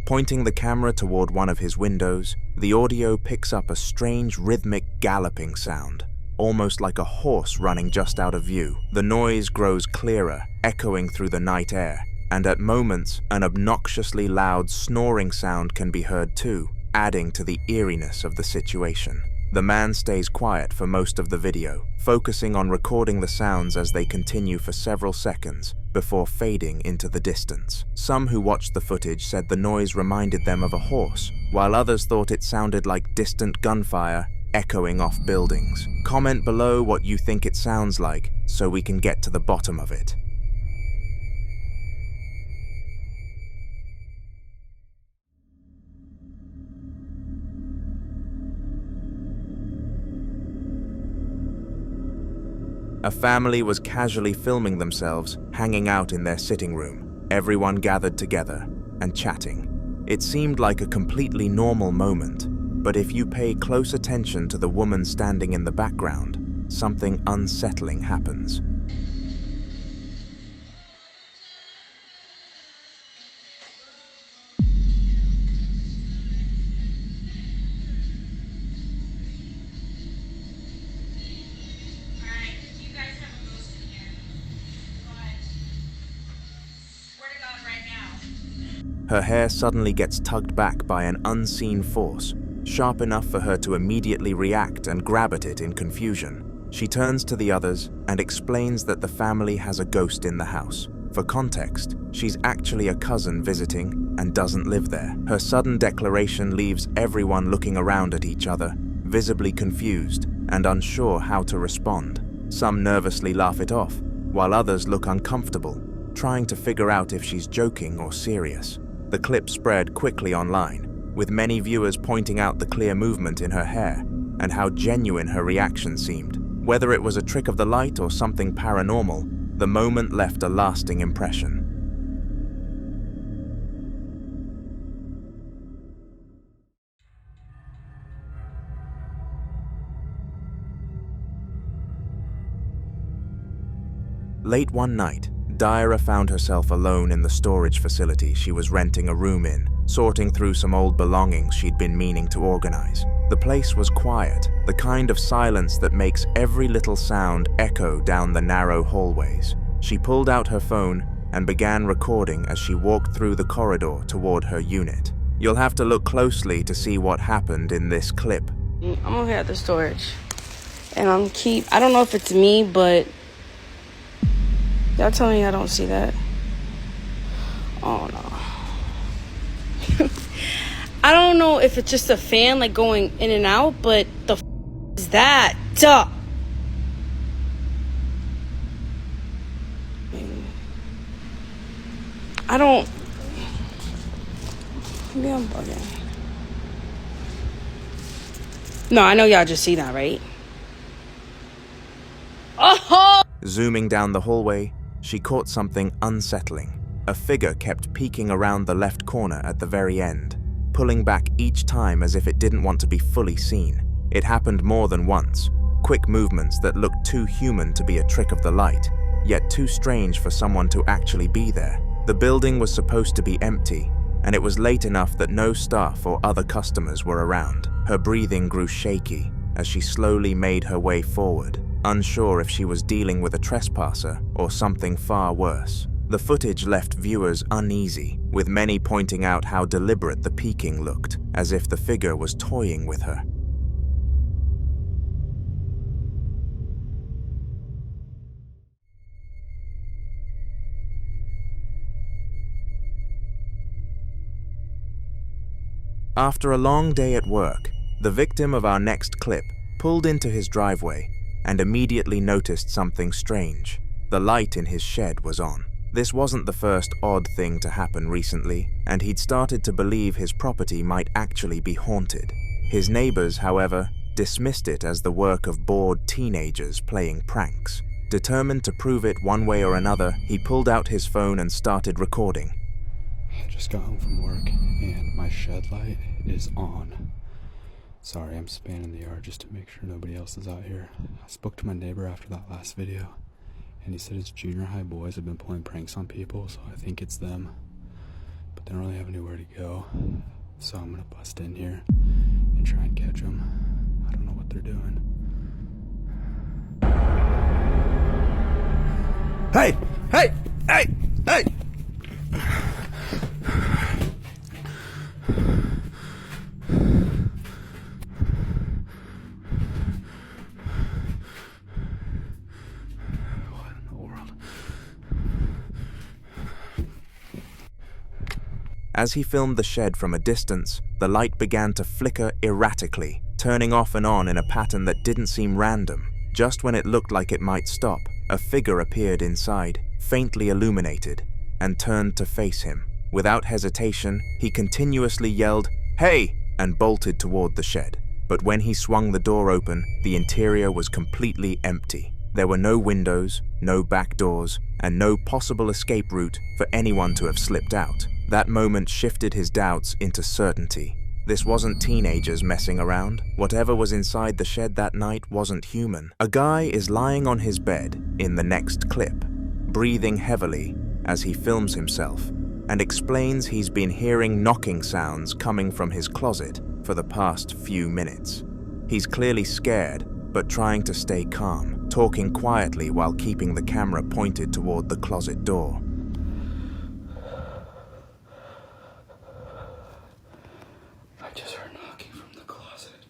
Pointing the camera toward one of his windows, the audio picks up a strange rhythmic galloping sound, almost like a horse running just out of view. The noise grows clearer, echoing through the night air, and at moments, an obnoxiously loud snoring sound can be heard too, adding to the eeriness of the situation. The man stays quiet for most of the video, focusing on recording the sounds as they continue for several seconds before fading into the distance. Some who watched the footage said the noise reminded them of a horse, while others thought it sounded like distant gunfire echoing off buildings. Comment below what you think it sounds like so we can get to the bottom of it. A family was casually filming themselves hanging out in their sitting room, everyone gathered together and chatting. It seemed like a completely normal moment, but if you pay close attention to the woman standing in the background, something unsettling happens. Her hair suddenly gets tugged back by an unseen force, sharp enough for her to immediately react and grab at it in confusion. She turns to the others and explains that the family has a ghost in the house. For context, she's actually a cousin visiting and doesn't live there. Her sudden declaration leaves everyone looking around at each other, visibly confused and unsure how to respond. Some nervously laugh it off, while others look uncomfortable, trying to figure out if she's joking or serious. The clip spread quickly online, with many viewers pointing out the clear movement in her hair and how genuine her reaction seemed. Whether it was a trick of the light or something paranormal, the moment left a lasting impression. Late one night, Dyra found herself alone in the storage facility she was renting a room in, sorting through some old belongings she'd been meaning to organize. The place was quiet, the kind of silence that makes every little sound echo down the narrow hallways. She pulled out her phone and began recording as she walked through the corridor toward her unit. You'll have to look closely to see what happened in this clip. I'm over here at the storage, and I don't know if it's me, but y'all tell me I don't see that. Oh no. I don't know if it's just a fan like going in and out, but the f is that? Duh. I don't. Maybe I'm bugging. No, I know y'all just see that, right? Oh! Zooming down the hallway, she caught something unsettling. A figure kept peeking around the left corner at the very end, pulling back each time as if it didn't want to be fully seen. It happened more than once, quick movements that looked too human to be a trick of the light, yet too strange for someone to actually be there. The building was supposed to be empty, and it was late enough that no staff or other customers were around. Her breathing grew shaky as she slowly made her way forward, unsure if she was dealing with a trespasser or something far worse. The footage left viewers uneasy, with many pointing out how deliberate the peeking looked, as if the figure was toying with her. After a long day at work, the victim of our next clip pulled into his driveway and immediately noticed something strange. The light in his shed was on. This wasn't the first odd thing to happen recently, and he'd started to believe his property might actually be haunted. His neighbors, however, dismissed it as the work of bored teenagers playing pranks. Determined to prove it one way or another, he pulled out his phone and started recording. I just got home from work, and my shed light is on. Sorry, I'm spanning the yard just to make sure nobody else is out here. I spoke to my neighbor after that last video, and he said his junior high boys have been pulling pranks on people, so I think it's them. But they don't really have anywhere to go, so I'm gonna bust in here and try and catch them. I don't know what they're doing. Hey! Hey! Hey! Hey! As he filmed the shed from a distance, the light began to flicker erratically, turning off and on in a pattern that didn't seem random. Just when it looked like it might stop, a figure appeared inside, faintly illuminated, and turned to face him. Without hesitation, he continuously yelled, "Hey!" and bolted toward the shed. But when he swung the door open, the interior was completely empty. There were no windows, no back doors, and no possible escape route for anyone to have slipped out. That moment shifted his doubts into certainty. This wasn't teenagers messing around. Whatever was inside the shed that night wasn't human. A guy is lying on his bed in the next clip, breathing heavily as he films himself, and explains he's been hearing knocking sounds coming from his closet for the past few minutes. He's clearly scared, but trying to stay calm, talking quietly while keeping the camera pointed toward the closet door. I just heard knocking from the closet.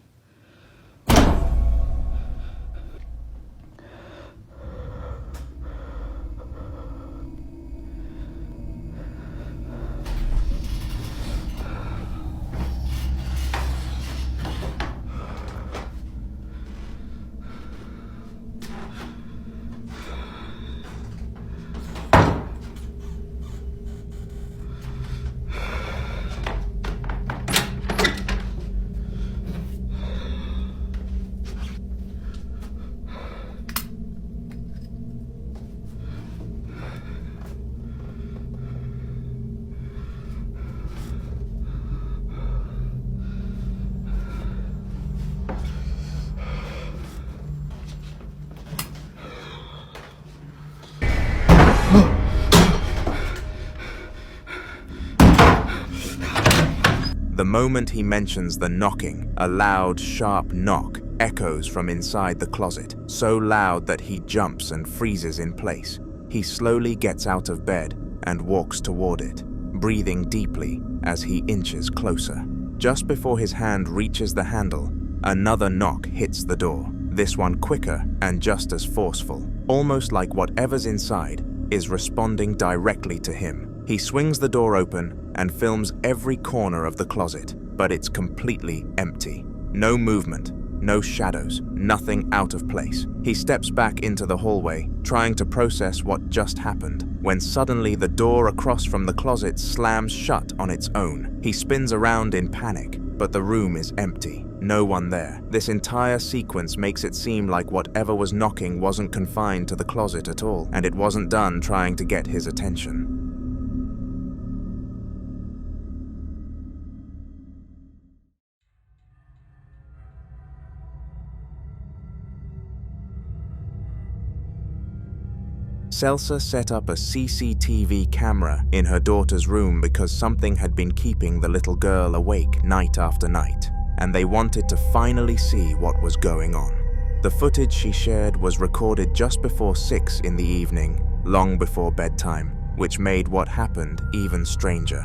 The moment he mentions the knocking, a loud, sharp knock echoes from inside the closet, so loud that he jumps and freezes in place. He slowly gets out of bed and walks toward it, breathing deeply as he inches closer. Just before his hand reaches the handle, another knock hits the door, this one quicker and just as forceful, almost like whatever's inside is responding directly to him. He swings the door open and films every corner of the closet, but it's completely empty. No movement, no shadows, nothing out of place. He steps back into the hallway, trying to process what just happened, when suddenly the door across from the closet slams shut on its own. He spins around in panic, but the room is empty. No one there. This entire sequence makes it seem like whatever was knocking wasn't confined to the closet at all, and it wasn't done trying to get his attention. Celsa set up a CCTV camera in her daughter's room because something had been keeping the little girl awake night after night, and they wanted to finally see what was going on. The footage she shared was recorded just before 6 in the evening, long before bedtime, which made what happened even stranger.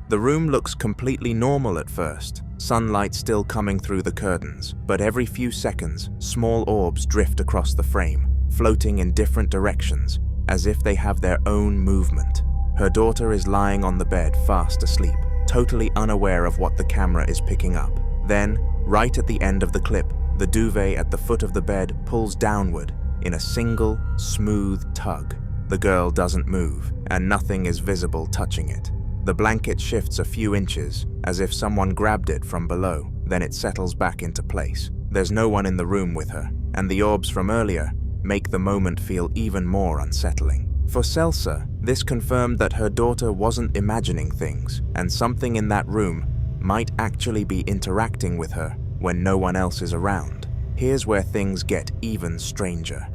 The room looks completely normal at first, sunlight still coming through the curtains, but every few seconds, small orbs drift across the frame, floating in different directions, as if they have their own movement. Her daughter is lying on the bed, fast asleep, totally unaware of what the camera is picking up. Then, right at the end of the clip, the duvet at the foot of the bed pulls downward in a single, smooth tug. The girl doesn't move, and nothing is visible touching it. The blanket shifts a few inches, as if someone grabbed it from below, then it settles back into place. There's no one in the room with her, and the orbs from earlier make the moment feel even more unsettling. For Celsa, this confirmed that her daughter wasn't imagining things, and something in that room might actually be interacting with her when no one else is around. Here's where things get even stranger.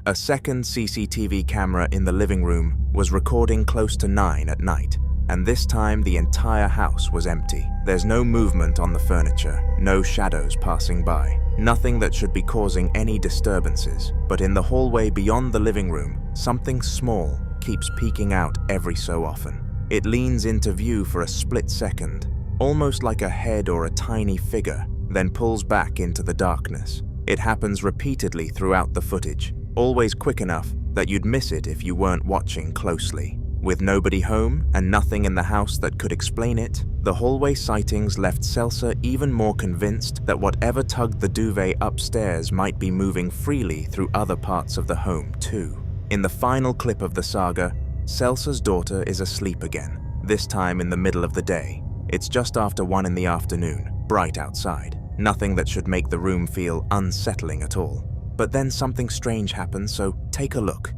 A second CCTV camera in the living room was recording close to 9 at night, and this time the entire house was empty. There's no movement on the furniture, no shadows passing by, nothing that should be causing any disturbances. But in the hallway beyond the living room, something small keeps peeking out every so often. It leans into view for a split second, almost like a head or a tiny figure, then pulls back into the darkness. It happens repeatedly throughout the footage, always quick enough that you'd miss it if you weren't watching closely. With nobody home and nothing in the house that could explain it, the hallway sightings left Celsa even more convinced that whatever tugged the duvet upstairs might be moving freely through other parts of the home too. In the final clip of the saga, Celsa's daughter is asleep again, this time in the middle of the day. It's just after 1 in the afternoon, bright outside. Nothing that should make the room feel unsettling at all. But then something strange happens, so take a look.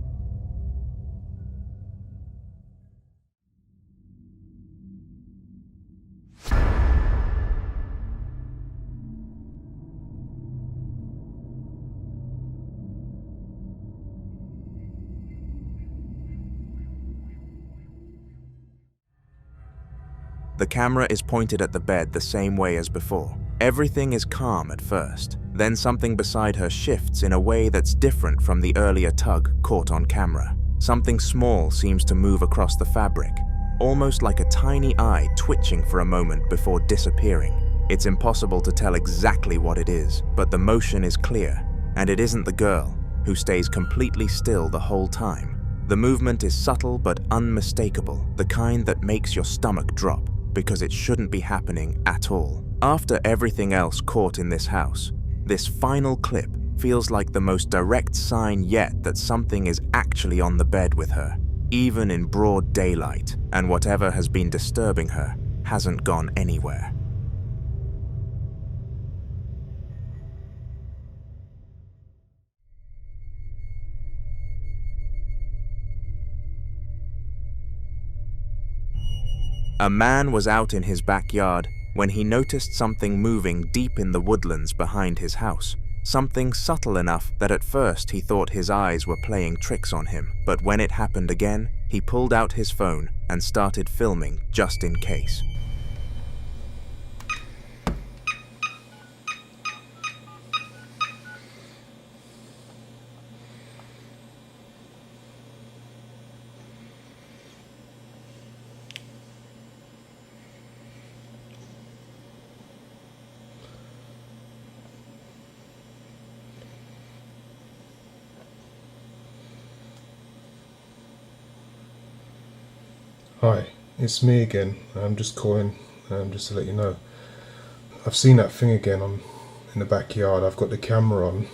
The camera is pointed at the bed the same way as before. Everything is calm at first, then something beside her shifts in a way that's different from the earlier tug caught on camera. Something small seems to move across the fabric, almost like a tiny eye twitching for a moment before disappearing. It's impossible to tell exactly what it is, but the motion is clear, and it isn't the girl, who stays completely still the whole time. The movement is subtle but unmistakable, the kind that makes your stomach drop, because it shouldn't be happening at all. After everything else caught in this house, this final clip feels like the most direct sign yet that something is actually on the bed with her, even in broad daylight, and whatever has been disturbing her hasn't gone anywhere. A man was out in his backyard when he noticed something moving deep in the woodlands behind his house. Something subtle enough that at first he thought his eyes were playing tricks on him, but when it happened again, he pulled out his phone and started filming just in case. Hi, it's me again. I'm just calling just to let you know. I've seen that thing again in the backyard. I've got the camera on.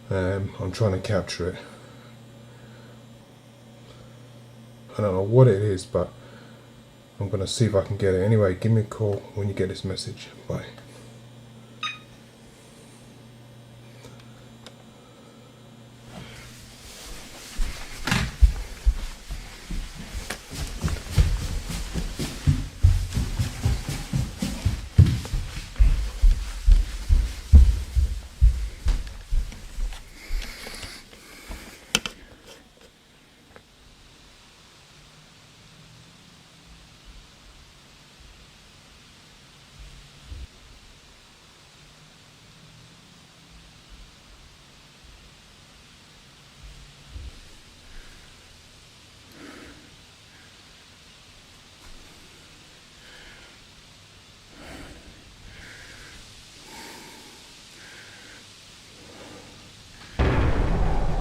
I'm trying to capture it. I don't know what it is, but I'm going to see if I can get it. Anyway, give me a call when you get this message. Bye.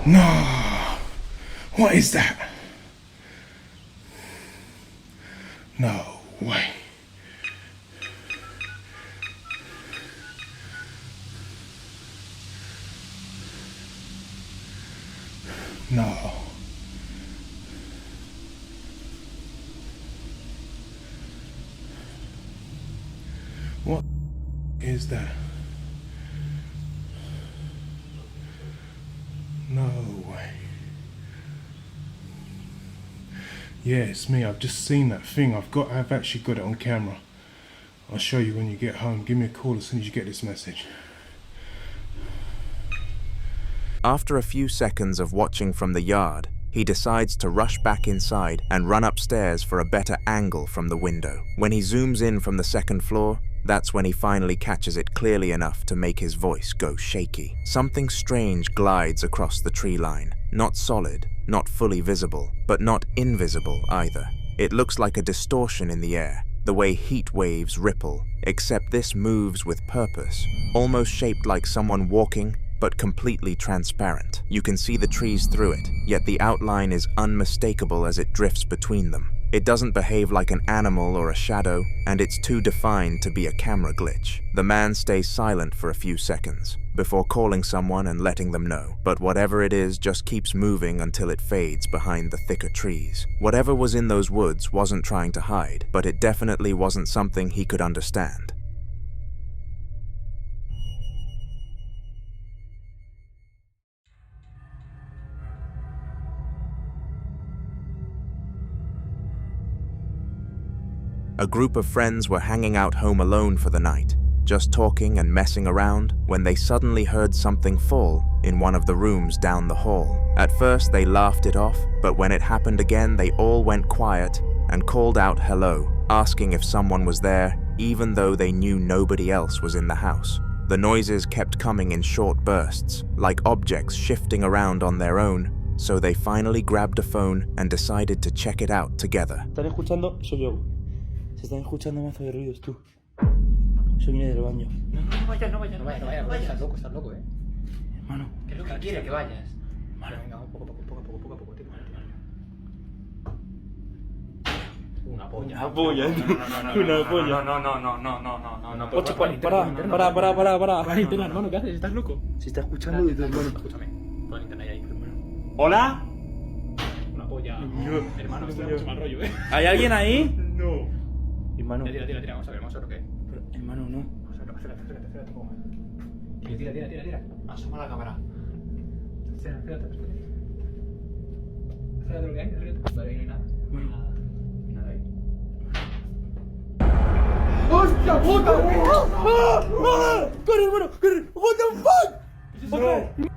No! What is that? No way. No. What is that? No way. Yeah, it's me. I've just seen that thing. I've actually got it on camera. I'll show you when you get home. Give me a call as soon as you get this message. After a few seconds of watching from the yard, he decides to rush back inside and run upstairs for a better angle from the window. When he zooms in from the second floor, that's when he finally catches it clearly enough to make his voice go shaky. Something strange glides across the tree line. Not solid, not fully visible, but not invisible either. It looks like a distortion in the air, the way heat waves ripple, except this moves with purpose, almost shaped like someone walking, but completely transparent. You can see the trees through it, yet the outline is unmistakable as it drifts between them. It doesn't behave like an animal or a shadow, and it's too defined to be a camera glitch. The man stays silent for a few seconds, before calling someone and letting them know. But whatever it is just keeps moving until it fades behind the thicker trees. Whatever was in those woods wasn't trying to hide, but it definitely wasn't something he could understand. A group of friends were hanging out home alone for the night, just talking and messing around, when they suddenly heard something fall in one of the rooms down the hall. At first they laughed it off, but when it happened again they all went quiet and called out hello, asking if someone was there, even though they knew nobody else was in the house. The noises kept coming in short bursts, like objects shifting around on their own, so they finally grabbed a phone and decided to check it out together. ¿Están escuchando? Soy yo. Se están escuchando mazo de ruidos, tú. Yo vine del baño. No vayas, estás loco, Hermano. ¿Qué es lo que quiere que vayas? Vale, venga, poco a poco, tío. Una polla. Una polla. Una polla. No. Ocho, para. La linterna, hermano, ¿qué haces? ¿Estás loco? Se está escuchando desde el hermano. Escúchame, pon la linterna ahí, hermano. ¿Hola? Una polla. Hermano, esto da mucho mal rollo, ¿Hay alguien ahí? No. Hermano. Tira, vamos a ver lo que es. Pero, hermano, no. Espérate, un poco más. Tira. Asoma la cámara. Espérate lo que hay, Vale, ahí no hay nada. Nada ahí. ¡Hostia puta! ¡Corre, hermano! ¡Corre! What the fuck!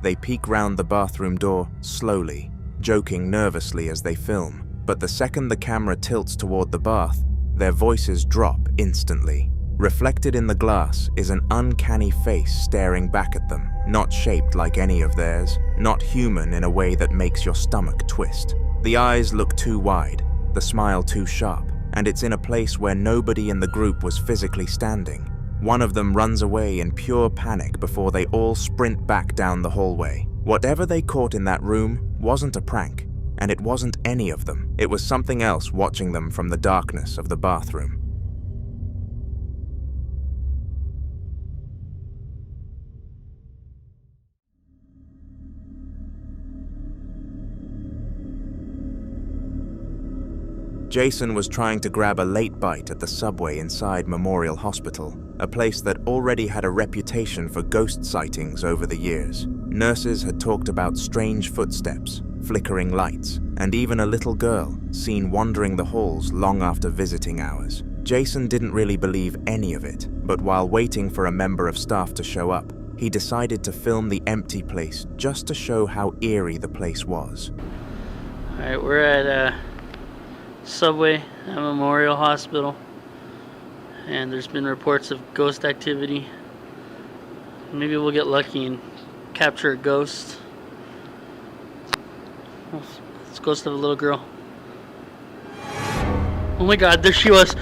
They peek round the bathroom door, slowly, joking nervously as they film. But the second the camera tilts toward the bath, their voices drop instantly. Reflected in the glass is an uncanny face staring back at them, not shaped like any of theirs, not human in a way that makes your stomach twist. The eyes look too wide, the smile too sharp, and it's in a place where nobody in the group was physically standing. One of them runs away in pure panic before they all sprint back down the hallway. Whatever they caught in that room wasn't a prank, and it wasn't any of them. It was something else watching them from the darkness of the bathroom. Jason was trying to grab a late bite at the subway inside Memorial Hospital, a place that already had a reputation for ghost sightings over the years. Nurses had talked about strange footsteps, flickering lights, and even a little girl seen wandering the halls long after visiting hours. Jason didn't really believe any of it, but while waiting for a member of staff to show up, he decided to film the empty place just to show how eerie the place was. Alright, we're at Subway at Memorial Hospital, and there's been reports of ghost activity. Maybe we'll get lucky and capture a ghost. It's a ghost of a little girl. Oh my god, there she was!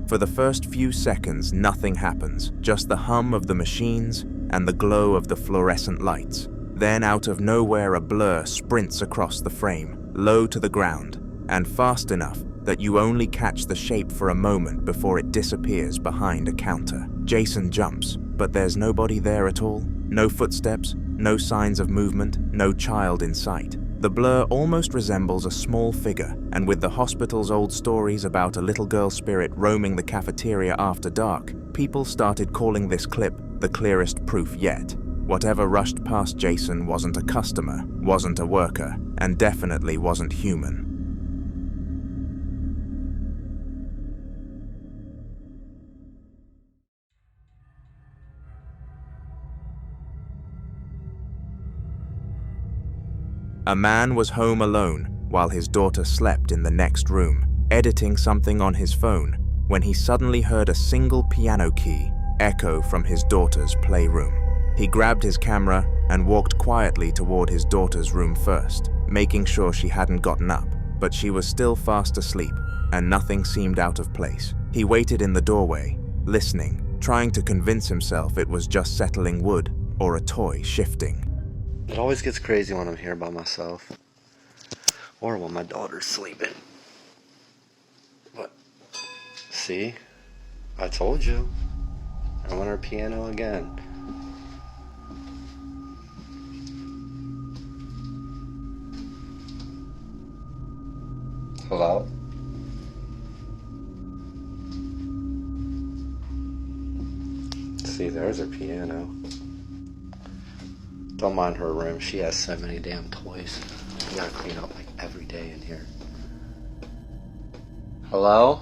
For the first few seconds, nothing happens, just the hum of the machines and the glow of the fluorescent lights. Then out of nowhere a blur sprints across the frame, low to the ground, and fast enough that you only catch the shape for a moment before it disappears behind a counter. Jason jumps, but there's nobody there at all. No footsteps, no signs of movement, no child in sight. The blur almost resembles a small figure, and with the hospital's old stories about a little girl spirit roaming the cafeteria after dark, people started calling this clip the clearest proof yet. Whatever rushed past Jason wasn't a customer, wasn't a worker, and definitely wasn't human. A man was home alone while his daughter slept in the next room, editing something on his phone, when he suddenly heard a single piano key echo from his daughter's playroom. He grabbed his camera and walked quietly toward his daughter's room first, making sure she hadn't gotten up, but she was still fast asleep, and nothing seemed out of place. He waited in the doorway, listening, trying to convince himself it was just settling wood or a toy shifting. It always gets crazy when I'm here by myself, or when my daughter's sleeping. But, see? I told you. I want her piano again. Hello? See, there's her piano. Don't mind her room. She has so many damn toys. You gotta clean up like every day in here. Hello?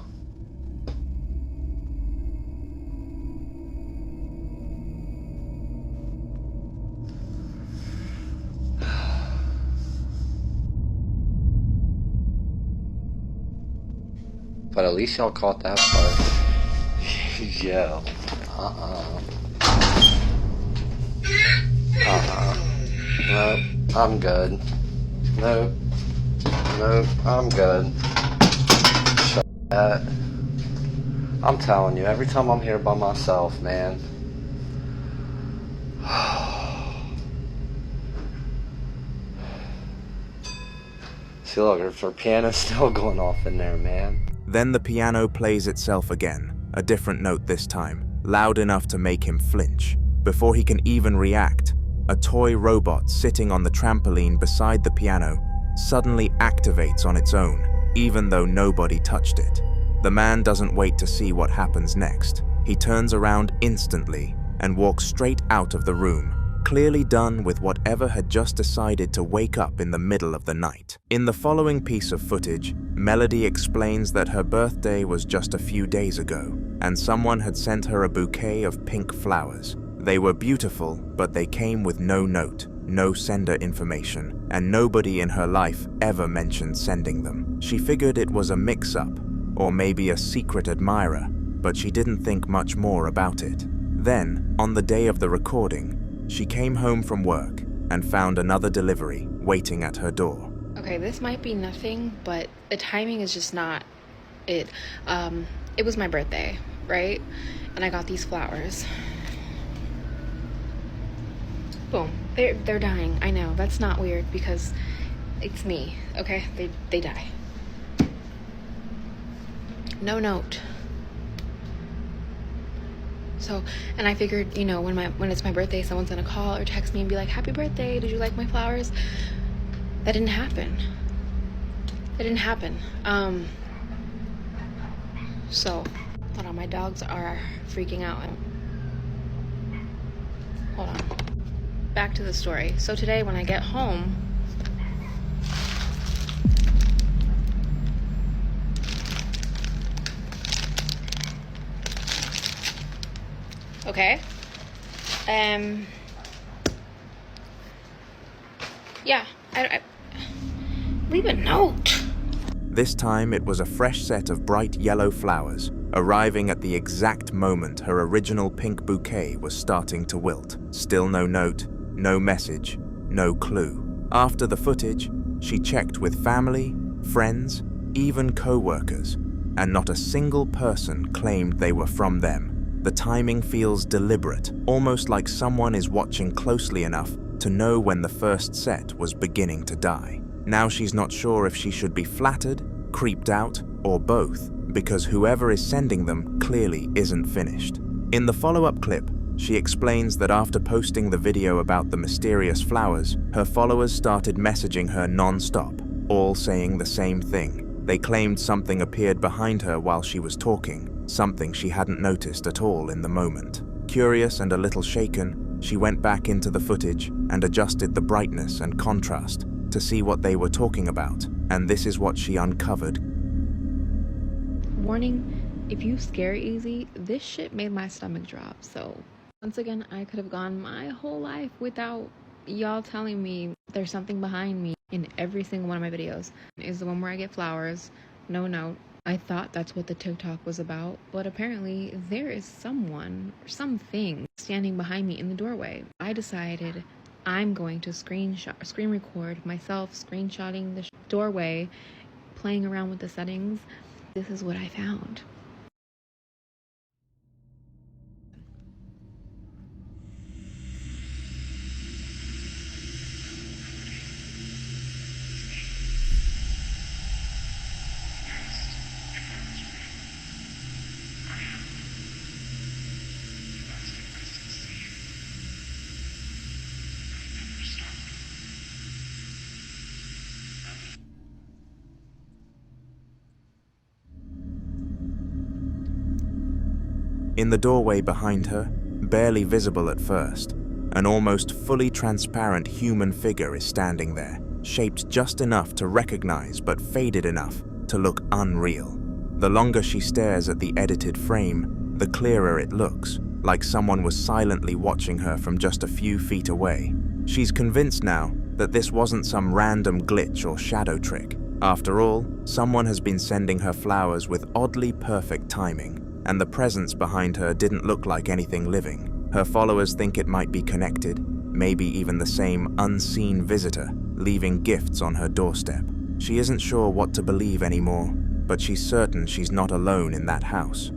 But at least y'all caught that part. Yeah. Nope, I'm good. Nope, I'm good. Shut that. I'm telling you, every time I'm here by myself, man. See, look, her piano's still going off in there, man. Then the piano plays itself again, a different note this time, loud enough to make him flinch. Before he can even react, a toy robot sitting on the trampoline beside the piano suddenly activates on its own, even though nobody touched it. The man doesn't wait to see what happens next. He turns around instantly and walks straight out of the room, clearly done with whatever had just decided to wake up in the middle of the night. In the following piece of footage, Melody explains that her birthday was just a few days ago, and someone had sent her a bouquet of pink flowers. They were beautiful, but they came with no note, no sender information, and nobody in her life ever mentioned sending them. She figured it was a mix-up, or maybe a secret admirer, but she didn't think much more about it. Then, on the day of the recording, she came home from work and found another delivery waiting at her door. Okay, this might be nothing, but the timing is just not it. It was my birthday, right? And I got these flowers. Boom. They're dying. I know. That's not weird because it's me, okay? They die. No note. So, and I figured, you know, when it's my birthday, someone's gonna call or text me and be like, "Happy birthday, did you like my flowers?" That didn't happen. It didn't happen. So, hold on, my dogs are freaking out. Hold on. Back to the story. So today when I get home, okay, yeah, I leave a note. This time it was a fresh set of bright yellow flowers, arriving at the exact moment her original pink bouquet was starting to wilt. Still no note, no message, no clue. After the footage, she checked with family, friends, even co-workers, and not a single person claimed they were from them. The timing feels deliberate, almost like someone is watching closely enough to know when the first set was beginning to die. Now she's not sure if she should be flattered, creeped out, or both, because whoever is sending them clearly isn't finished. In the follow-up clip, she explains that after posting the video about the mysterious flowers, her followers started messaging her non-stop, all saying the same thing. They claimed something appeared behind her while she was talking, something she hadn't noticed at all in the moment. Curious and a little shaken, she went back into the footage and adjusted the brightness and contrast to see what they were talking about, and this is what she uncovered. Warning, if you scare easy, this shit made my stomach drop. So once again, I could have gone my whole life without y'all telling me there's something behind me. in every single one of my videos is the one where I get flowers, no note. I thought that's what the TikTok was about, but apparently there is someone or something standing behind me in the doorway. I decided I'm going to screen record myself screenshotting the doorway, playing around with the settings. This is what I found. In the doorway behind her, barely visible at first, an almost fully transparent human figure is standing there, shaped just enough to recognize but faded enough to look unreal. The longer she stares at the edited frame, the clearer it looks, like someone was silently watching her from just a few feet away. She's convinced now that this wasn't some random glitch or shadow trick. After all, someone has been sending her flowers with oddly perfect timing, and the presence behind her didn't look like anything living. Her followers think it might be connected, maybe even the same unseen visitor, leaving gifts on her doorstep. She isn't sure what to believe anymore, but she's certain she's not alone in that house.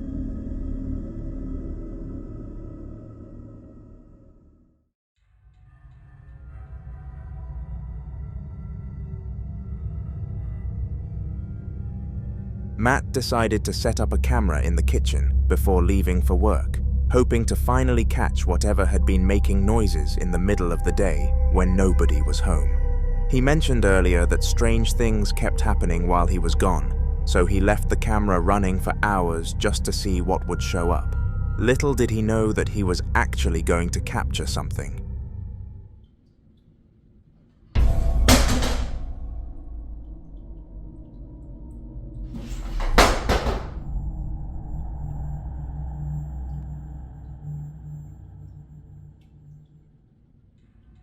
Matt decided to set up a camera in the kitchen before leaving for work, hoping to finally catch whatever had been making noises in the middle of the day when nobody was home. He mentioned earlier that strange things kept happening while he was gone, so he left the camera running for hours just to see what would show up. Little did he know that he was actually going to capture something.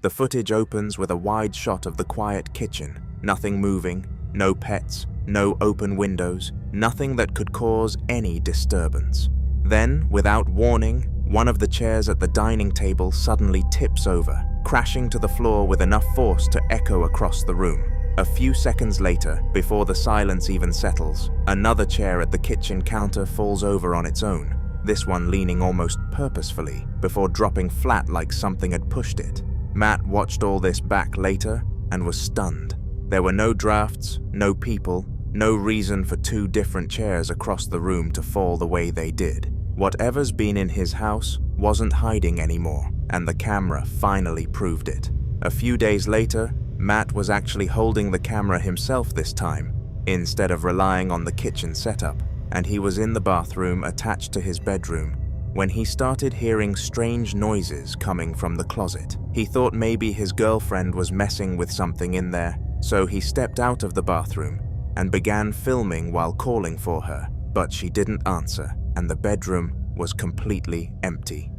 The footage opens with a wide shot of the quiet kitchen, nothing moving, no pets, no open windows, nothing that could cause any disturbance. Then, without warning, one of the chairs at the dining table suddenly tips over, crashing to the floor with enough force to echo across the room. A few seconds later, before the silence even settles, another chair at the kitchen counter falls over on its own, this one leaning almost purposefully, before dropping flat like something had pushed it. Matt watched all this back later and was stunned. There were no drafts, no people, no reason for two different chairs across the room to fall the way they did. Whatever's been in his house wasn't hiding anymore, and the camera finally proved it. A few days later, Matt was actually holding the camera himself this time, instead of relying on the kitchen setup, and he was in the bathroom attached to his bedroom when he started hearing strange noises coming from the closet. He thought maybe his girlfriend was messing with something in there, so he stepped out of the bathroom and began filming while calling for her, but she didn't answer, and the bedroom was completely empty.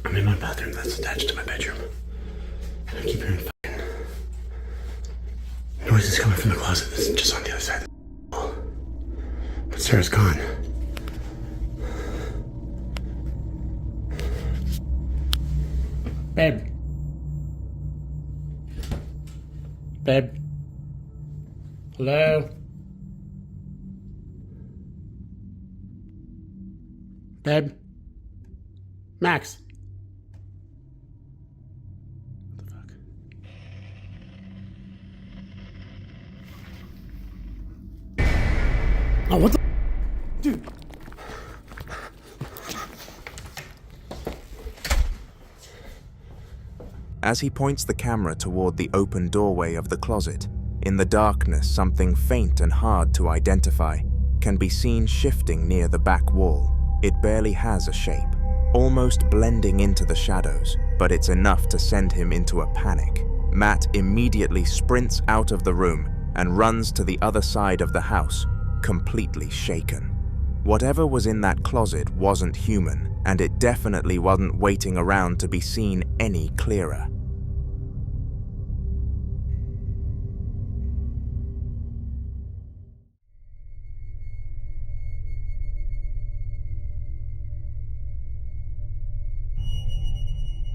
I'm in my bathroom that's attached to my bedroom. I keep hearing fucking noises coming from the closet that's just on the other side of the wall. But Sarah's gone. Babe. Babe. Hello? Babe? Max? What the fuck? Oh, what the? Dude. As he points the camera toward the open doorway of the closet, in the darkness something faint and hard to identify can be seen shifting near the back wall. It barely has a shape, almost blending into the shadows, but it's enough to send him into a panic. Matt immediately sprints out of the room and runs to the other side of the house, completely shaken. Whatever was in that closet wasn't human, and it definitely wasn't waiting around to be seen any clearer.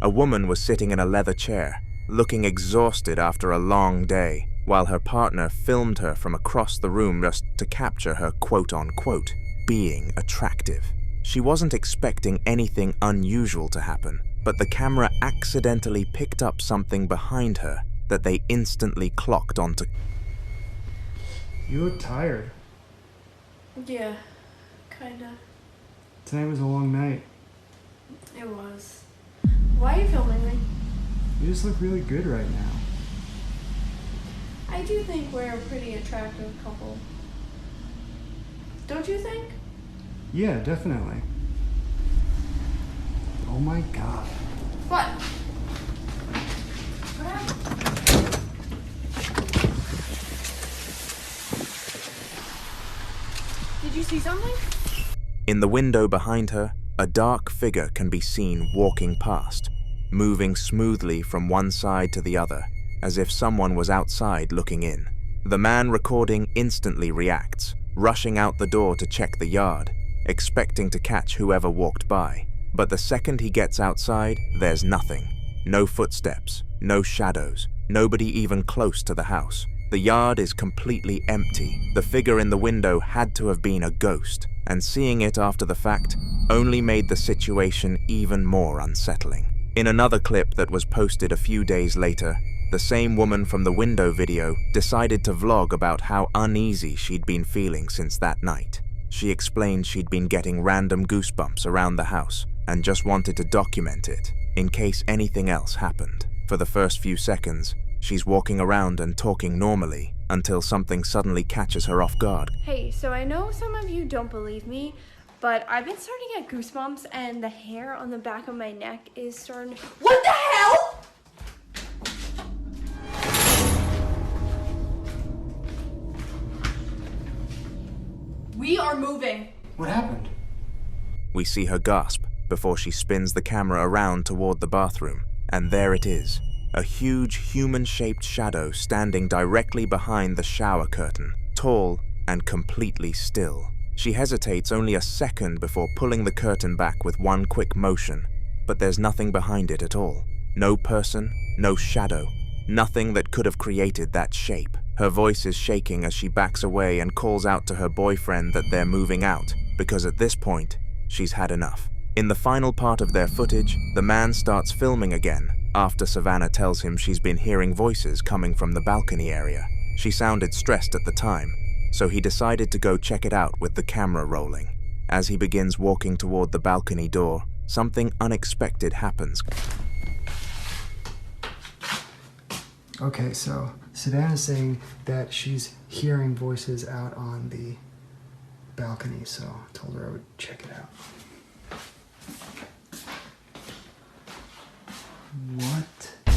A woman was sitting in a leather chair, looking exhausted after a long day, while her partner filmed her from across the room just to capture her quote-unquote being attractive. She wasn't expecting anything unusual to happen, but the camera accidentally picked up something behind her that they instantly clocked onto. You look tired. Yeah, kinda. Tonight was a long night. It was. Why are you filming me? You just look really good right now. I do think we're a pretty attractive couple. Don't you think? Yeah, definitely. Oh my god. What? What happened? Did you see something? In the window behind her, a dark figure can be seen walking past, moving smoothly from one side to the other, as if someone was outside looking in. The man recording instantly reacts, rushing out the door to check the yard, expecting to catch whoever walked by. But the second he gets outside, there's nothing. No footsteps, no shadows, nobody even close to the house. The yard is completely empty. The figure in the window had to have been a ghost, and seeing it after the fact only made the situation even more unsettling. In another clip that was posted a few days later, the same woman from the window video decided to vlog about how uneasy she'd been feeling since that night. She explained she'd been getting random goosebumps around the house and just wanted to document it in case anything else happened. For the first few seconds, she's walking around and talking normally until something suddenly catches her off guard. Hey, so I know some of you don't believe me, but I've been starting to get goosebumps and the hair on the back of my neck is starting to... What the hell?! We are moving. What happened? We see her gasp before she spins the camera around toward the bathroom, and there it is, a huge human-shaped shadow standing directly behind the shower curtain, tall and completely still. She hesitates only a second before pulling the curtain back with one quick motion, but there's nothing behind it at all. No person, no shadow, nothing that could have created that shape. Her voice is shaking as she backs away and calls out to her boyfriend that they're moving out, because at this point, she's had enough. In the final part of their footage, the man starts filming again after Savannah tells him she's been hearing voices coming from the balcony area. She sounded stressed at the time, so he decided to go check it out with the camera rolling. As he begins walking toward the balcony door, something unexpected happens. Okay, so Savannah's saying that she's hearing voices out on the balcony, so I told her I would check it out. What the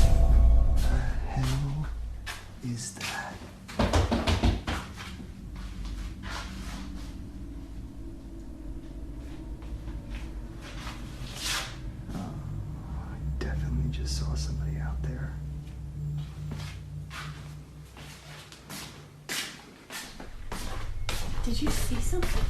hell is that? I definitely just saw somebody out there. Did you see something?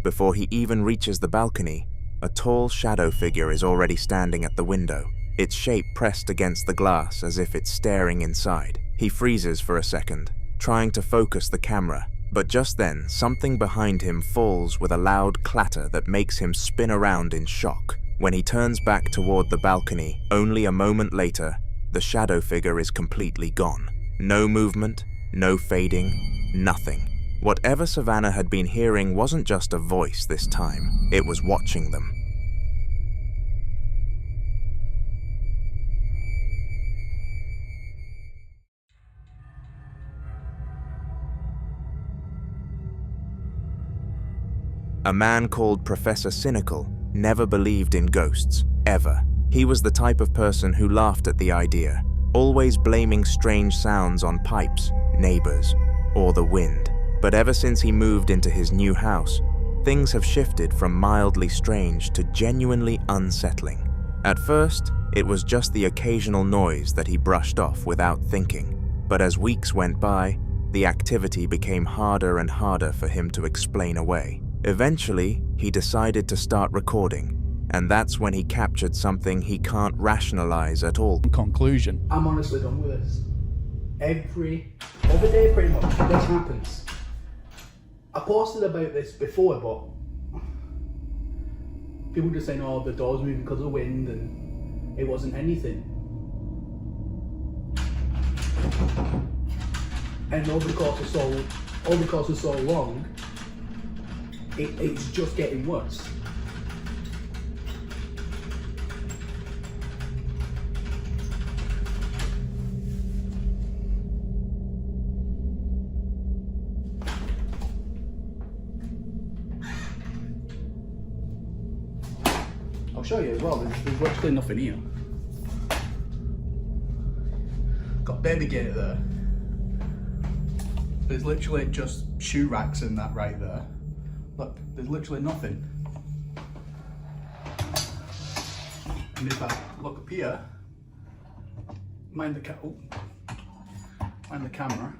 Before he even reaches the balcony, a tall shadow figure is already standing at the window, its shape pressed against the glass as if it's staring inside. He freezes for a second, trying to focus the camera, but just then something behind him falls with a loud clatter that makes him spin around in shock. When he turns back toward the balcony, only a moment later, the shadow figure is completely gone. No movement, no fading, nothing. Whatever Savannah had been hearing wasn't just a voice this time, it was watching them. A man called Professor Cynical never believed in ghosts, ever. He was the type of person who laughed at the idea, always blaming strange sounds on pipes, neighbors, or the wind. But ever since he moved into his new house, things have shifted from mildly strange to genuinely unsettling. At first, it was just the occasional noise that he brushed off without thinking. But as weeks went by, the activity became harder and harder for him to explain away. Eventually, he decided to start recording, and that's when he captured something he can't rationalize at all. Conclusion. I'm honestly done with this. Every other day pretty much, this happens. I posted about this before, but people just saying, oh, the door's moving because of the wind, and it wasn't anything. And over the course of so long, it's just getting worse. I'll show you as well, there's literally nothing here. Got baby gate there. There's literally just shoe racks and that right there. Look, there's literally nothing. And if I look up here, mind the camera.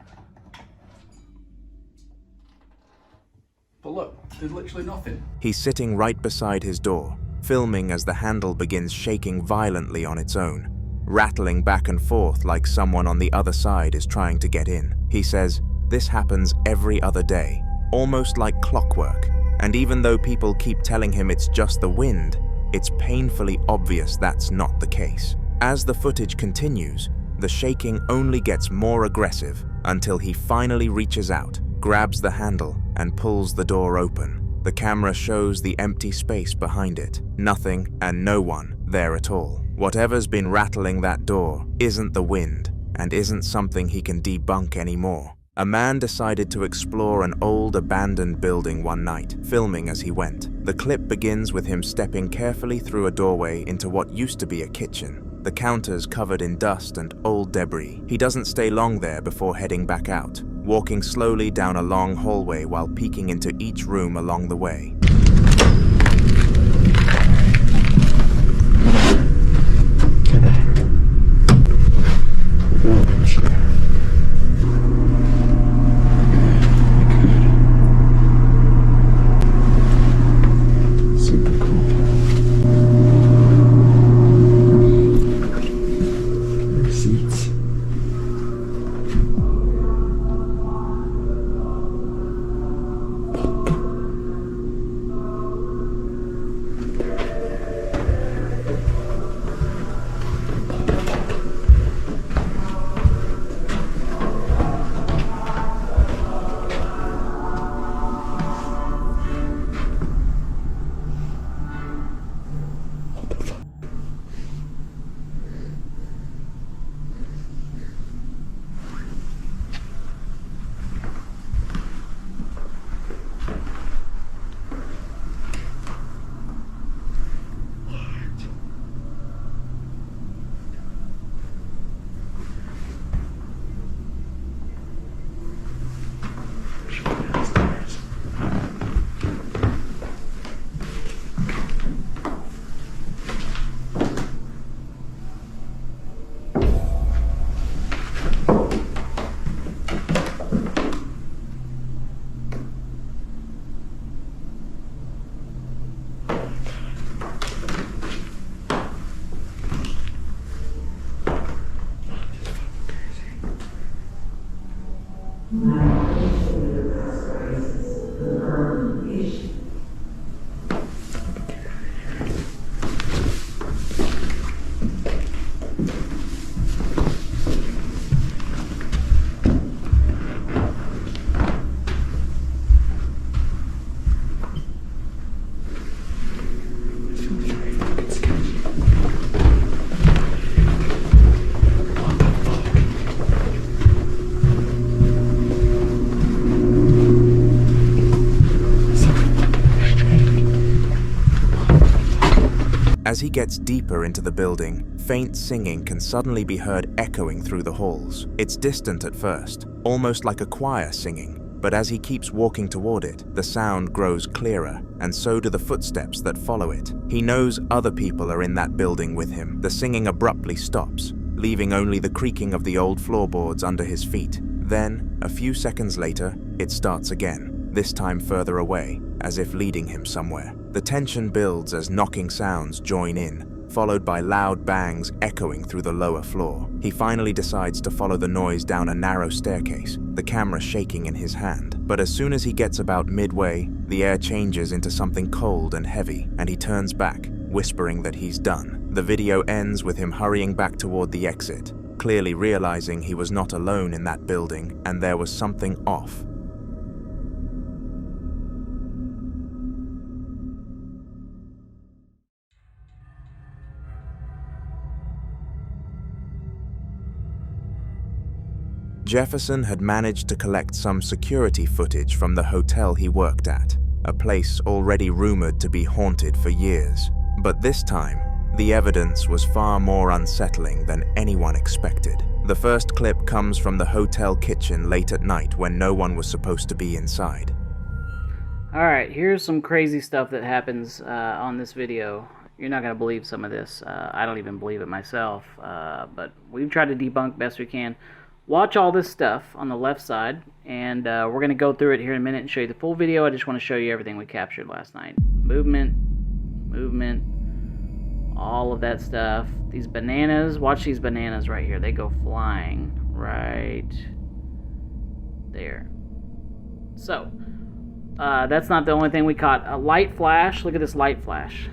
But look, there's literally nothing. He's sitting right beside his door, filming as the handle begins shaking violently on its own, rattling back and forth like someone on the other side is trying to get in. He says, this happens every other day, almost like clockwork, and even though people keep telling him it's just the wind, it's painfully obvious that's not the case. As the footage continues, the shaking only gets more aggressive until he finally reaches out, grabs the handle, and pulls the door open. The camera shows the empty space behind it, nothing and no one there at all. Whatever's been rattling that door isn't the wind, and isn't something he can debunk anymore. A man decided to explore an old abandoned building one night, filming as he went. The clip begins with him stepping carefully through a doorway into what used to be a kitchen. The counter's covered in dust and old debris. He doesn't stay long there before heading back out, walking slowly down a long hallway while peeking into each room along the way. As he gets deeper into the building, faint singing can suddenly be heard echoing through the halls. It's distant at first, almost like a choir singing, but as he keeps walking toward it, the sound grows clearer, and so do the footsteps that follow it. He knows other people are in that building with him. The singing abruptly stops, leaving only the creaking of the old floorboards under his feet. Then, a few seconds later, it starts again, this time further away, as if leading him somewhere. The The tension builds as knocking sounds join in, followed by loud bangs echoing through the lower floor. He finally decides to follow the noise down a narrow staircase, the camera shaking in his hand. But as soon as he gets about midway, the air changes into something cold and heavy, and he turns back, whispering that he's done. The video ends with him hurrying back toward the exit, clearly realizing he was not alone in that building and there was something off. Jefferson had managed to collect some security footage from the hotel he worked at, a place already rumored to be haunted for years. But this time, the evidence was far more unsettling than anyone expected. The first clip comes from the hotel kitchen late at night when no one was supposed to be inside. Alright, here's some crazy stuff that happens on this video. You're not going to believe some of this. I don't even believe it myself, but we've tried to debunk best we can. Watch all this stuff on the left side, and we're going to go through it here in a minute and show you the full video. I just want to show you everything we captured last night. Movement, all of that stuff. These bananas, watch these bananas right here. They go flying right there. So, that's not the only thing we caught. A light flash. Look at this light flash.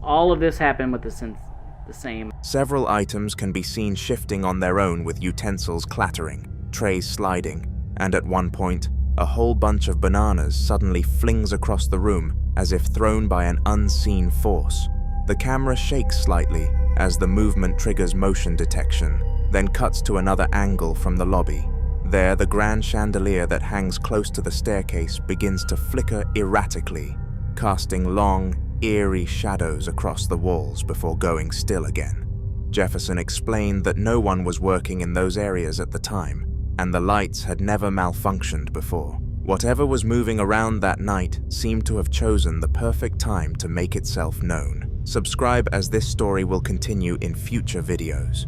All of this happened with the same. Several items can be seen shifting on their own with utensils clattering, trays sliding, and at one point, a whole bunch of bananas suddenly flings across the room as if thrown by an unseen force. The camera shakes slightly as the movement triggers motion detection, then cuts to another angle from the lobby. There, the grand chandelier that hangs close to the staircase begins to flicker erratically, casting long, eerie shadows across the walls before going still again. Jefferson explained that no one was working in those areas at the time, and the lights had never malfunctioned before. Whatever was moving around that night seemed to have chosen the perfect time to make itself known. Subscribe as this story will continue in future videos.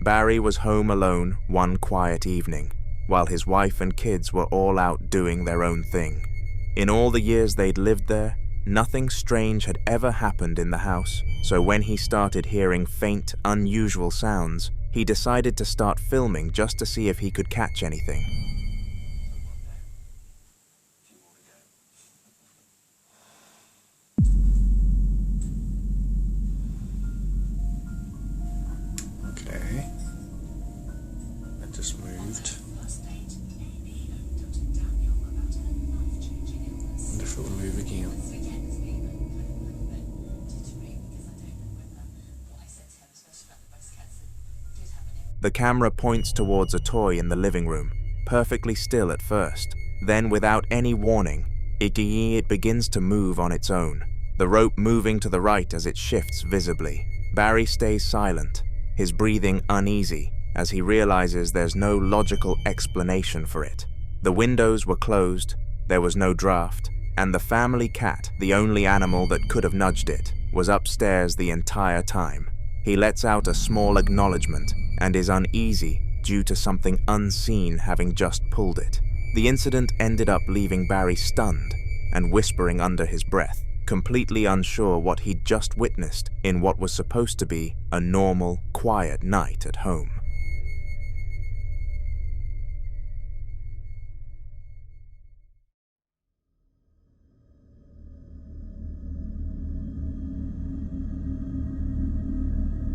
Barry was home alone one quiet evening, while his wife and kids were all out doing their own thing. In all the years they'd lived there, nothing strange had ever happened in the house, so when he started hearing faint, unusual sounds, he decided to start filming just to see if he could catch anything. Okay. That just moved. Wonder if it will move again. The camera points towards a toy in the living room, perfectly still at first. Then, without any warning, it begins to move on its own, the rope moving to the right as it shifts visibly. Barry stays silent, his breathing uneasy, as he realizes there's no logical explanation for it. The windows were closed, there was no draft, and the family cat, the only animal that could have nudged it, was upstairs the entire time. He lets out a small acknowledgement and is uneasy due to something unseen having just pulled it. The incident ended up leaving Barry stunned and whispering under his breath, completely unsure what he'd just witnessed in what was supposed to be a normal, quiet night at home.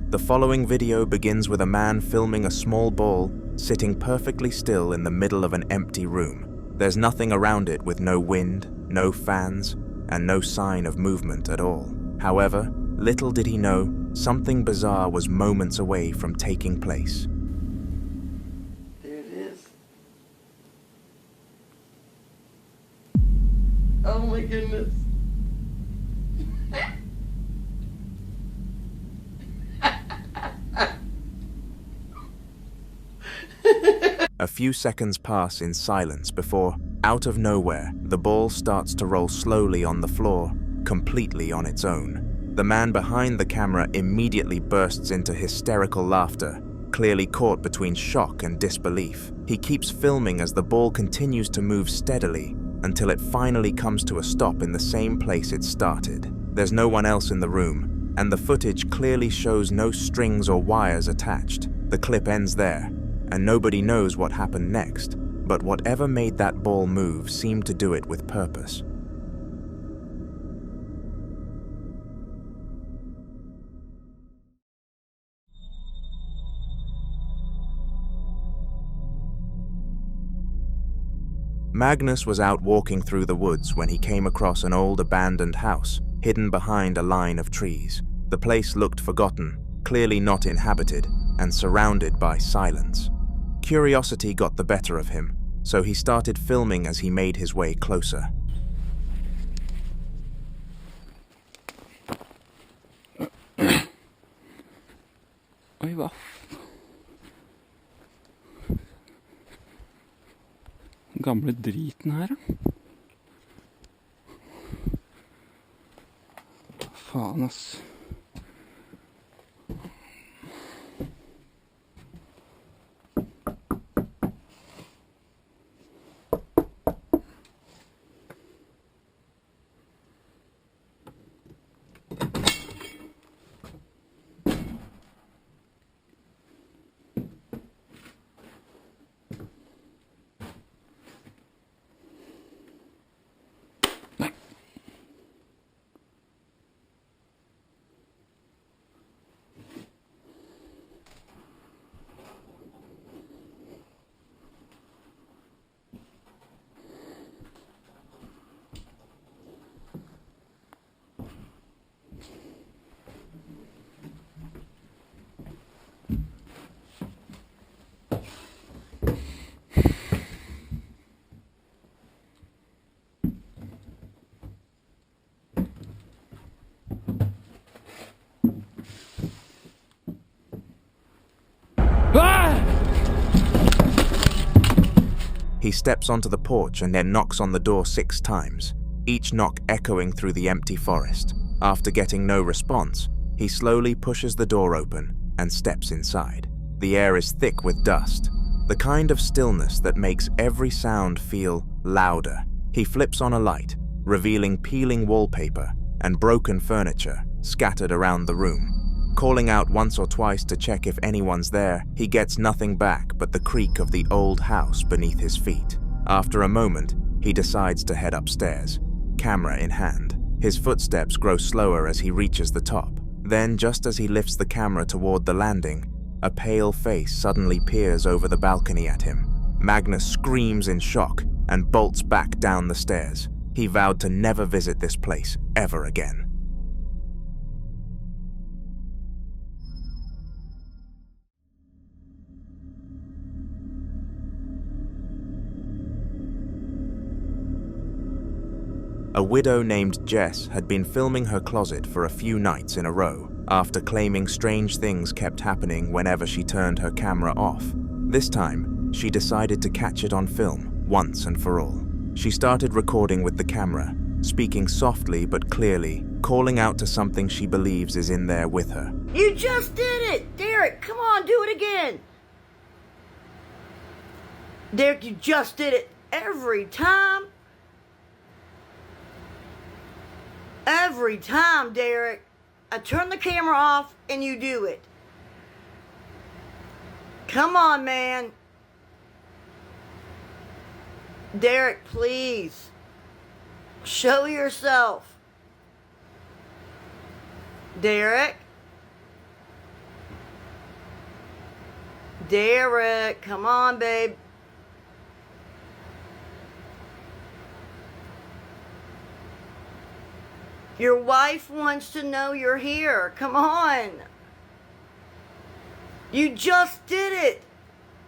The following video begins with a man filming a small ball sitting perfectly still in the middle of an empty room. There's nothing around it with no wind, no fans, and no sign of movement at all. However, little did he know, something bizarre was moments away from taking place. There it is. Oh my goodness. A few seconds pass in silence before, out of nowhere, the ball starts to roll slowly on the floor, completely on its own. The man behind the camera immediately bursts into hysterical laughter, clearly caught between shock and disbelief. He keeps filming as the ball continues to move steadily until it finally comes to a stop in the same place it started. There's no one else in the room, and the footage clearly shows no strings or wires attached. The clip ends there, and nobody knows what happened next, but whatever made that ball move seemed to do it with purpose. Magnus was out walking through the woods when he came across an old abandoned house hidden behind a line of trees. The place looked forgotten, clearly not inhabited, and surrounded by silence. Curiosity got the better of him, so he started filming as he made his way closer. Oi, hva? Gamle driten her, da. Faen, ass. He steps onto the porch and then knocks on the door 6 times, each knock echoing through the empty forest. After getting no response, he slowly pushes the door open and steps inside. The air is thick with dust, the kind of stillness that makes every sound feel louder. He flips on a light, revealing peeling wallpaper and broken furniture scattered around the room. Calling out once or twice to check if anyone's there, he gets nothing back but the creak of the old house beneath his feet. After a moment, he decides to head upstairs, camera in hand. His footsteps grow slower as he reaches the top. Then, just as he lifts the camera toward the landing, a pale face suddenly peers over the balcony at him. Magnus screams in shock and bolts back down the stairs. He vowed to never visit this place ever again. A widow named Jess had been filming her closet for a few nights in a row, after claiming strange things kept happening whenever she turned her camera off. This time, she decided to catch it on film, once and for all. She started recording with the camera, speaking softly but clearly, calling out to something she believes is in there with her. You just did it! Derek, come on, do it again! Derek, you just did it every time. Every time, Derek. I turn the camera off and you do it. Come on, man. Derek, please. Show yourself. Derek. Derek, come on, babe. Your wife wants to know you're here. Come on. You just did it.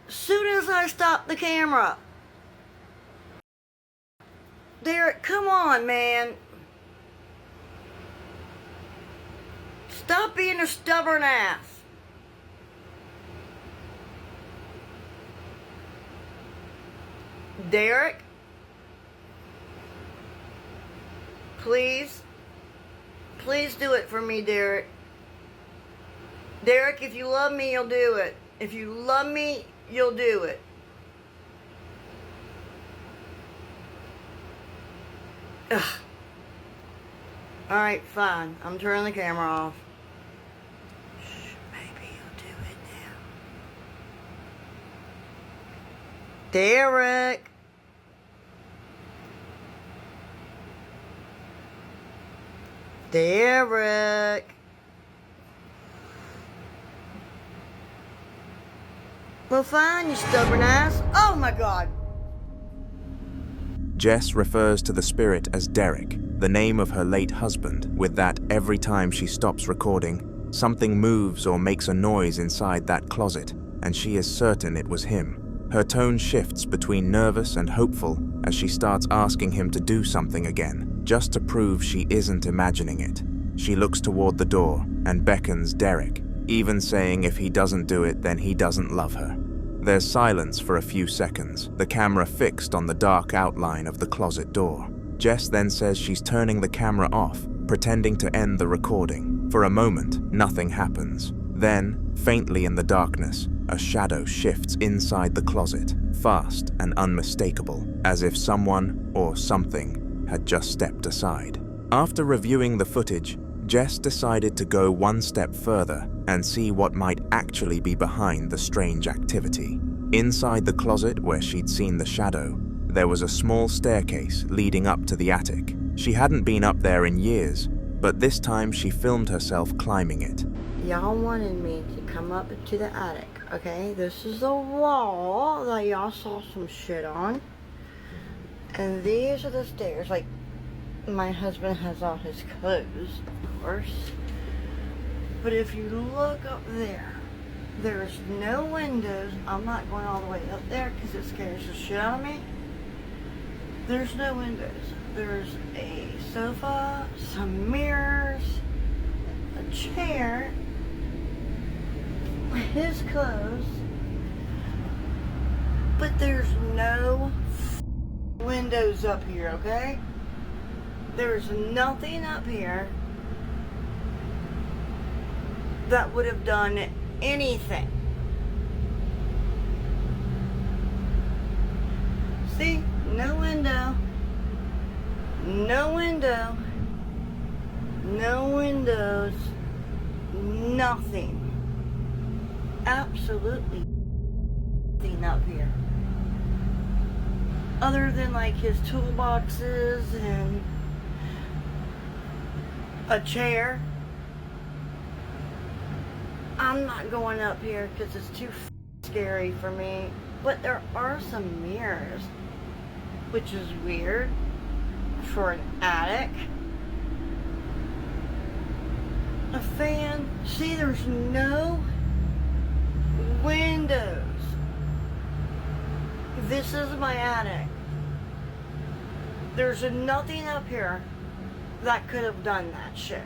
As soon as I stopped the camera. Derek, come on, man. Stop being a stubborn ass. Derek? Please? Please do it for me, Derek. Derek, if you love me, you'll do it. If you love me, you'll do it. Ugh. Alright, fine. I'm turning the camera off. Shh, maybe you'll do it now. Derek! Derek! Well, fine, you stubborn ass. Oh my god! Jess refers to the spirit as Derek, the name of her late husband, with that every time she stops recording, something moves or makes a noise inside that closet, and she is certain it was him. Her tone shifts between nervous and hopeful as she starts asking him to do something again, just to prove she isn't imagining it. She looks toward the door and beckons Derek, even saying if he doesn't do it, then he doesn't love her. There's silence for a few seconds, the camera fixed on the dark outline of the closet door. Jess then says she's turning the camera off, pretending to end the recording. For a moment, nothing happens. Then, faintly in the darkness, a shadow shifts inside the closet, fast and unmistakable, as if someone or something had just stepped aside. After reviewing the footage, Jess decided to go one step further and see what might actually be behind the strange activity. Inside the closet where she'd seen the shadow, there was a small staircase leading up to the attic. She hadn't been up there in years, but this time she filmed herself climbing it. Y'all wanted me to come up to the attic, okay? This is the wall that y'all saw some shit on. And these are the stairs. Like, my husband has all his clothes, of course. But if you look up there, there's no windows. I'm not going all the way up there because it scares the shit out of me. There's no windows. There's a sofa, some mirrors, a chair, his clothes, but there's no windows up here, okay? There's nothing up here that would have done anything. See? No window. No window. No windows. Nothing. Absolutely nothing up here. Other than like his toolboxes and a chair. I'm not going up here because it's too scary for me. But there are some mirrors, which is weird for an attic. A fan. See, there's no windows. This is my attic. There's nothing up here that could have done that shit.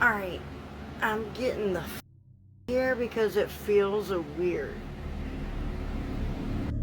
Alright, I'm getting the here because it feels weird.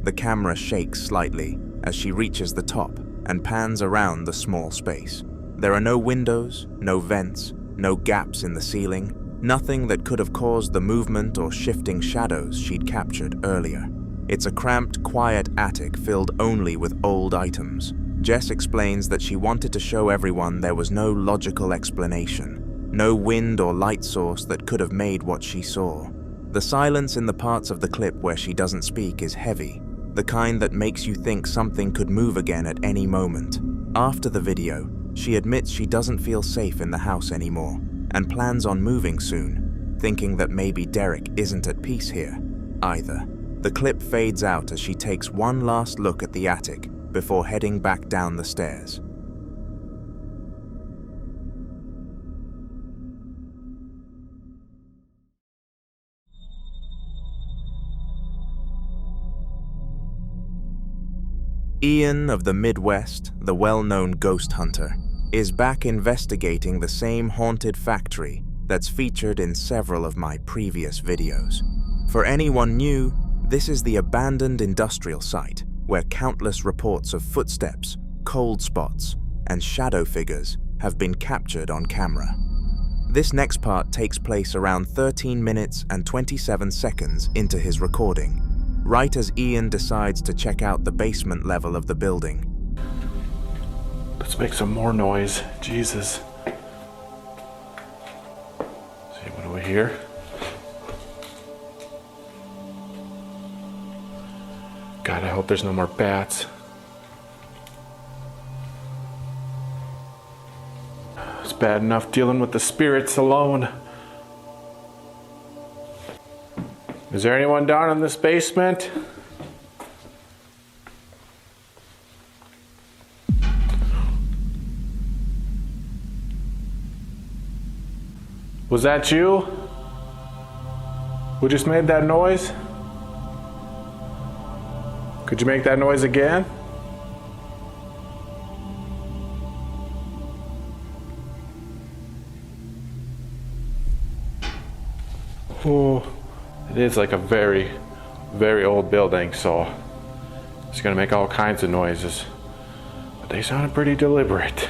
The camera shakes slightly as she reaches the top and pans around the small space. There are no windows, no vents, no gaps in the ceiling, nothing that could have caused the movement or shifting shadows she'd captured earlier. It's a cramped, quiet attic filled only with old items. Jess explains that she wanted to show everyone there was no logical explanation, no wind or light source that could have made what she saw. The silence in the parts of the clip where she doesn't speak is heavy, the kind that makes you think something could move again at any moment. After the video, she admits she doesn't feel safe in the house anymore and plans on moving soon, thinking that maybe Derek isn't at peace here either. The clip fades out as she takes one last look at the attic before heading back down the stairs. Ian of the Midwest, the well-known ghost hunter, is back investigating the same haunted factory that's featured in several of my previous videos. For anyone new, this is the abandoned industrial site where countless reports of footsteps, cold spots, and shadow figures have been captured on camera. This next part takes place around 13 minutes and 27 seconds into his recording, right as Ian decides to check out the basement level of the building. Let's make some more noise. Jesus. See, what do we hear? God, I hope there's no more bats. It's bad enough dealing with the spirits alone. Is there anyone down in this basement? Was that you? Who just made that noise? Could you make that noise again? Oh, it is like a very, very old building, so it's gonna make all kinds of noises. But they sounded pretty deliberate.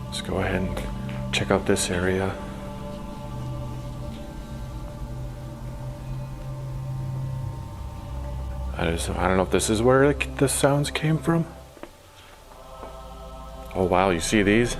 Let's go ahead and check out this area. I don't know if this is where the sounds came from. Oh wow, you see these?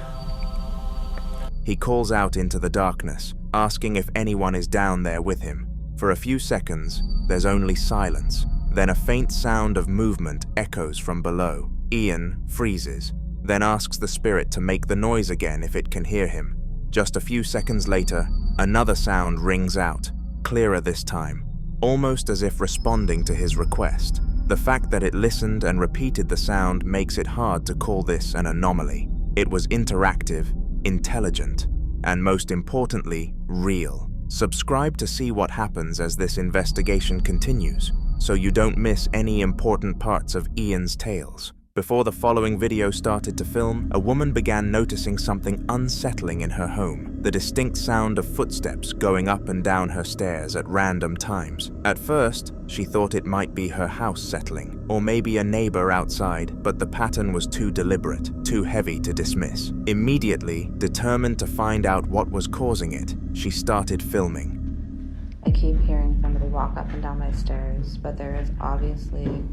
He calls out into the darkness, asking if anyone is down there with him. For a few seconds, there's only silence. Then a faint sound of movement echoes from below. Ian freezes, then asks the spirit to make the noise again if it can hear him. Just a few seconds later, another sound rings out, clearer this time, almost as if responding to his request. The fact that it listened and repeated the sound makes it hard to call this an anomaly. It was interactive, intelligent, and most importantly, real. Subscribe to see what happens as this investigation continues, so you don't miss any important parts of Ian's tales. Before the following video started to film, a woman began noticing something unsettling in her home, the distinct sound of footsteps going up and down her stairs at random times. At first, she thought it might be her house settling, or maybe a neighbor outside, but the pattern was too deliberate, too heavy to dismiss. Immediately, determined to find out what was causing it, she started filming. I keep hearing somebody walk up and down my stairs, but there is obviously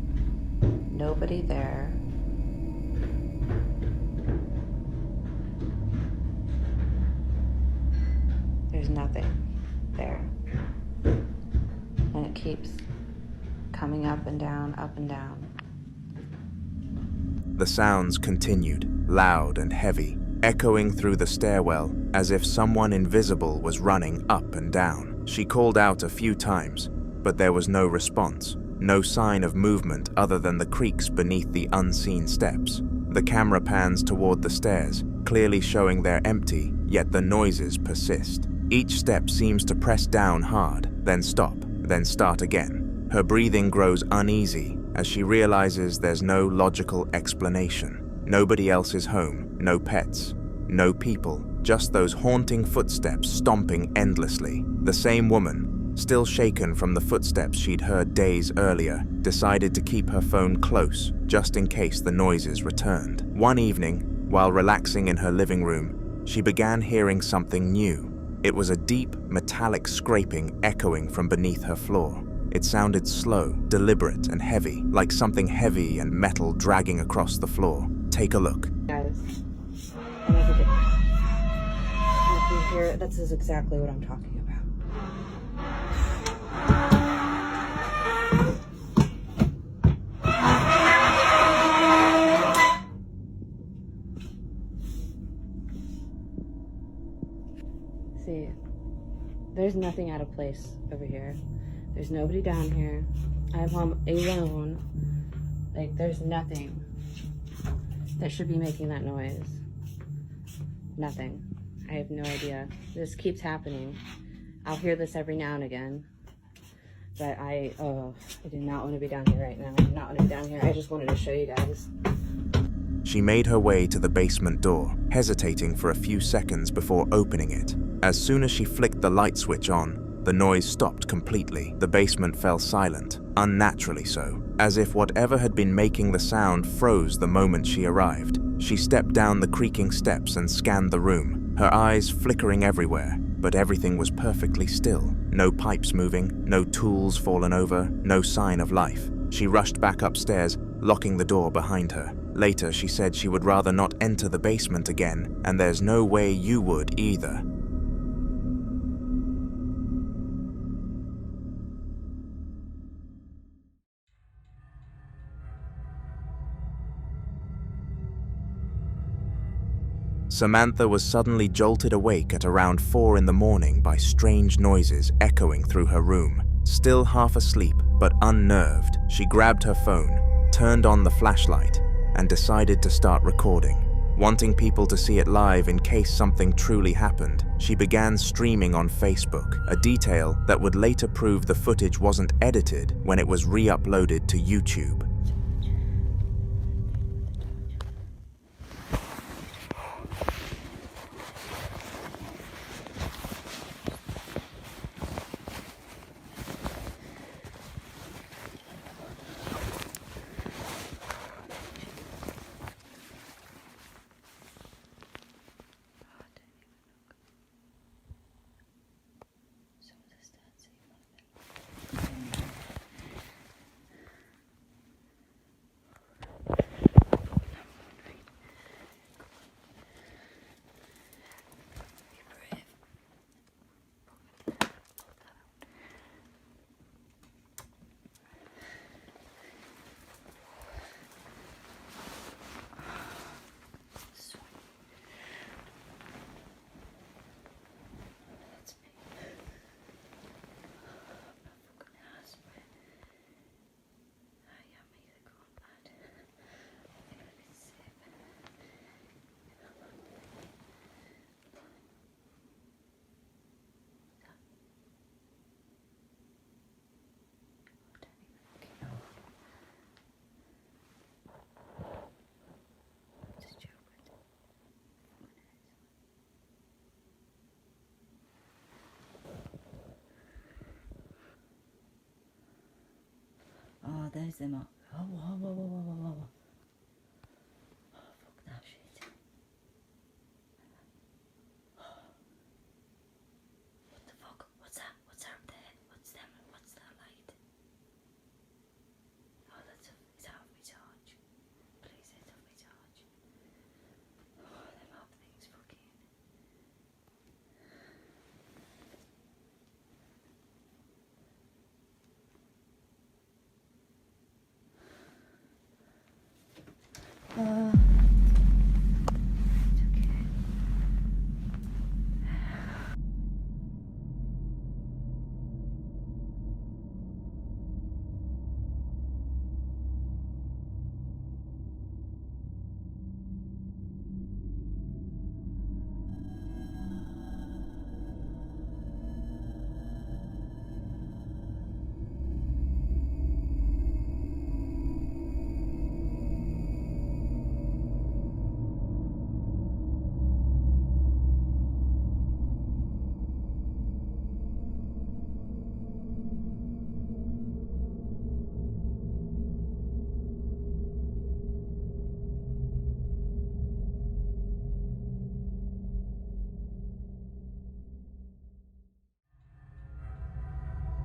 nobody there. There's nothing there. And it keeps coming up and down, up and down. The sounds continued, loud and heavy, echoing through the stairwell as if someone invisible was running up and down. She called out a few times, but there was no response, no sign of movement other than the creaks beneath the unseen steps. The camera pans toward the stairs, clearly showing they're empty, yet the noises persist. Each step seems to press down hard, then stop, then start again. Her breathing grows uneasy as she realizes there's no logical explanation. Nobody else is home, no pets, no people, just those haunting footsteps stomping endlessly. The same woman, still shaken from the footsteps she'd heard days earlier, decided to keep her phone close just in case the noises returned. One evening, while relaxing in her living room, she began hearing something new. It was a deep, metallic scraping echoing from beneath her floor. It sounded slow, deliberate, and heavy, like something heavy and metal dragging across the floor. Take a look. Guys, if you hear it, this is exactly what I'm talking about. See, there's nothing out of place over here. There's nobody down here. I'm home alone. Like, there's nothing that should be making that noise. Nothing. I have no idea. This keeps happening. I'll hear this every now and again. But I do not want to be down here right now. I do not want to be down here. I just wanted to show you guys. She made her way to the basement door, hesitating for a few seconds before opening it. As soon as she flicked the light switch on, the noise stopped completely. The basement fell silent, unnaturally so, as if whatever had been making the sound froze the moment she arrived. She stepped down the creaking steps and scanned the room, her eyes flickering everywhere, but everything was perfectly still. No pipes moving, no tools fallen over, no sign of life. She rushed back upstairs, locking the door behind her. Later, she said she would rather not enter the basement again, and there's no way you would either. Samantha was suddenly jolted awake at around 4 in the morning by strange noises echoing through her room. Still half asleep, but unnerved, she grabbed her phone, turned on the flashlight, and decided to start recording. Wanting people to see it live in case something truly happened, she began streaming on Facebook, a detail that would later prove the footage wasn't edited when it was re-uploaded to YouTube. Oh, there's them up. Oh, whoa, whoa, whoa, whoa, whoa, whoa. Oh, fuck that shit. What the fuck? What's that? What's up there? What's them? What's that light? Oh, it's out of my charge. Please, it's out of my charge. Oh, them up things fucking.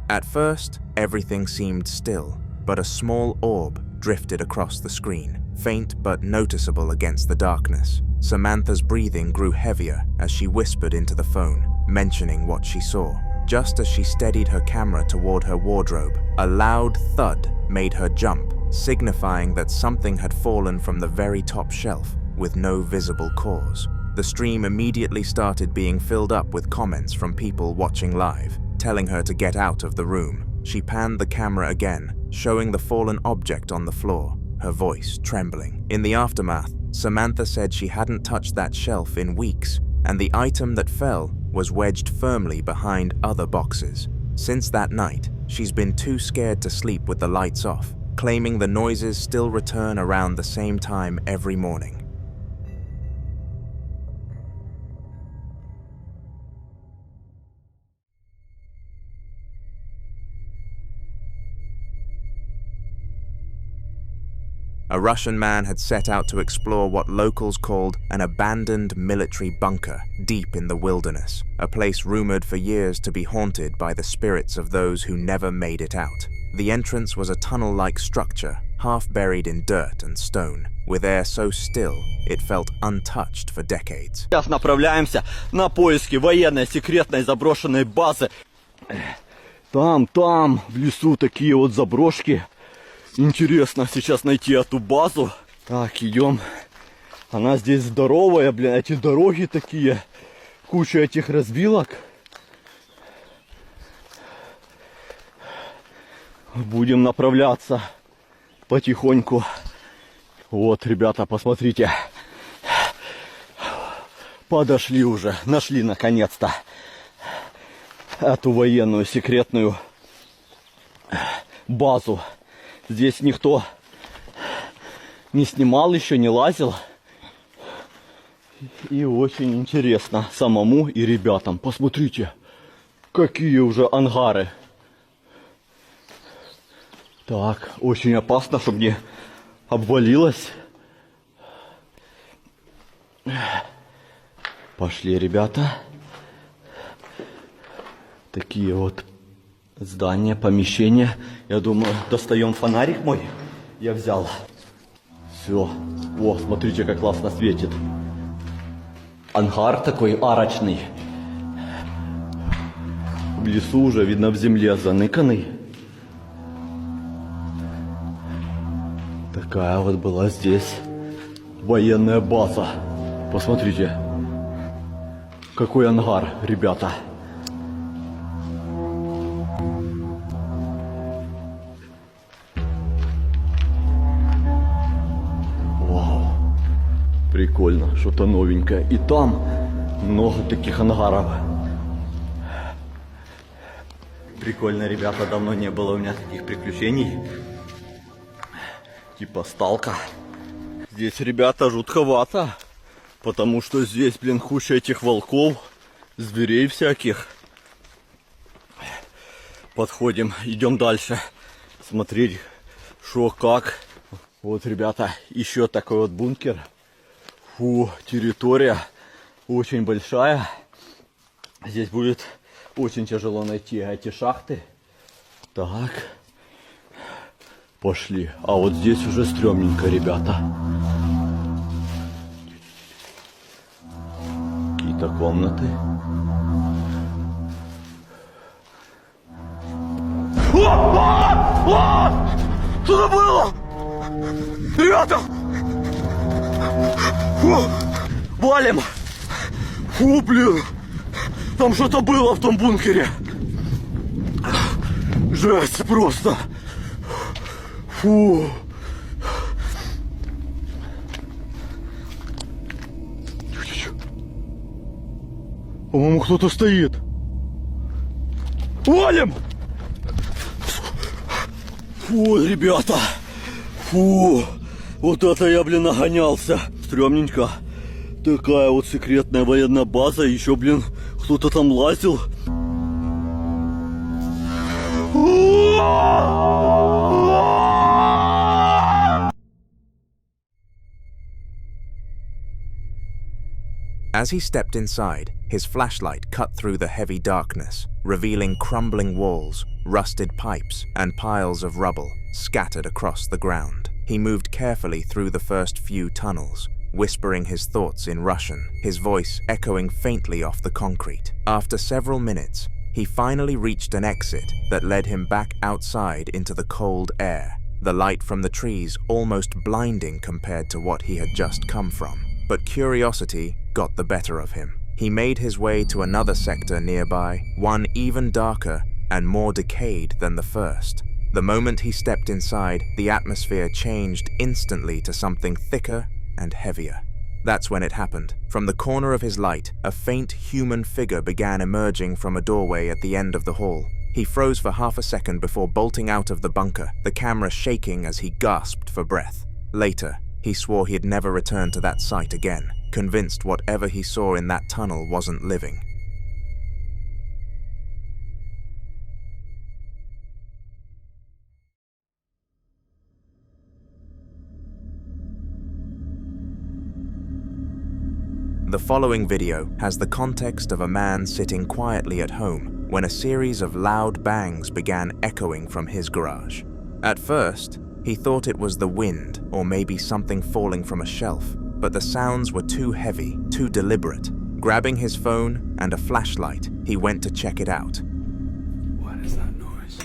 At first, everything seemed still, but a small orb drifted across the screen, faint but noticeable against the darkness. Samantha's breathing grew heavier as she whispered into the phone, mentioning what she saw. Just as she steadied her camera toward her wardrobe, a loud thud made her jump, signifying that something had fallen from the very top shelf with no visible cause. The stream immediately started being filled up with comments from people watching live, telling her to get out of the room. She panned the camera again, showing the fallen object on the floor, her voice trembling. In the aftermath, Samantha said she hadn't touched that shelf in weeks, and the item that fell was wedged firmly behind other boxes. Since that night, she's been too scared to sleep with the lights off, claiming the noises still return around the same time every morning. A Russian man had set out to explore what locals called an abandoned military bunker deep in the wilderness, a place rumored for years to be haunted by the spirits of those who never made it out. The entrance was a tunnel-like structure, half buried in dirt and stone, with air so still it felt untouched for decades. Сейчас направляемся на поиски военной секретной заброшенной базы. Там, в лесу такие вот заброшки. Интересно сейчас найти эту базу. Так, идем. Она здесь здоровая, блин, эти дороги такие. Куча этих развилок. Будем направляться потихоньку. Вот, ребята, посмотрите. Подошли уже, нашли наконец-то эту военную секретную базу. Здесь никто не снимал еще, не лазил. И очень интересно самому и ребятам. Посмотрите, какие уже ангары. Так, очень опасно, чтобы не обвалилось. Пошли, ребята. Такие вот здания, помещения. Я думаю, достаем фонарик мой. Я взял. Все. О, смотрите, как классно светит. Ангар такой арочный. В лесу уже, видно, в земле заныканный. Такая вот была здесь военная база. Посмотрите, какой ангар, ребята. Вау, прикольно, что-то новенькое. И там много таких ангаров. Прикольно, ребята, давно не было у меня таких приключений. Типа сталка. Здесь, ребята, жутковато. Потому что здесь, блин, куча этих волков, зверей всяких. Подходим, идем дальше. Смотреть, что, как. Вот, ребята, еще такой вот бункер. Фу, территория очень большая. Здесь будет очень тяжело найти эти шахты. Так. Пошли. А вот здесь уже стрёмненько, ребята. Какие-то комнаты. Что это было? Ребята! Фу! Валим! Фу, блин! Там что-то было в том бункере. Жесть просто. Фу. По-моему, кто-то стоит. Валим! Фу, ребята. Фу. Вот это я, блин, нагонялся. Стрёмненько. Такая вот секретная военная база. Еще, блин, кто-то там лазил. As he stepped inside, his flashlight cut through the heavy darkness, revealing crumbling walls, rusted pipes, and piles of rubble scattered across the ground. He moved carefully through the first few tunnels, whispering his thoughts in Russian, his voice echoing faintly off the concrete. After several minutes, he finally reached an exit that led him back outside into the cold air, the light from the trees almost blinding compared to what he had just come from. But curiosity got the better of him. He made his way to another sector nearby, one even darker and more decayed than the first. The moment he stepped inside, the atmosphere changed instantly to something thicker and heavier. That's when it happened. From the corner of his light, a faint human figure began emerging from a doorway at the end of the hall. He froze for half a second before bolting out of the bunker, the camera shaking as he gasped for breath. Later, he swore he'd never return to that site again, convinced whatever he saw in that tunnel wasn't living. The following video has the context of a man sitting quietly at home when a series of loud bangs began echoing from his garage. At first, he thought it was the wind or maybe something falling from a shelf, but the sounds were too heavy, too deliberate. Grabbing his phone and a flashlight, he went to check it out. What is that noise?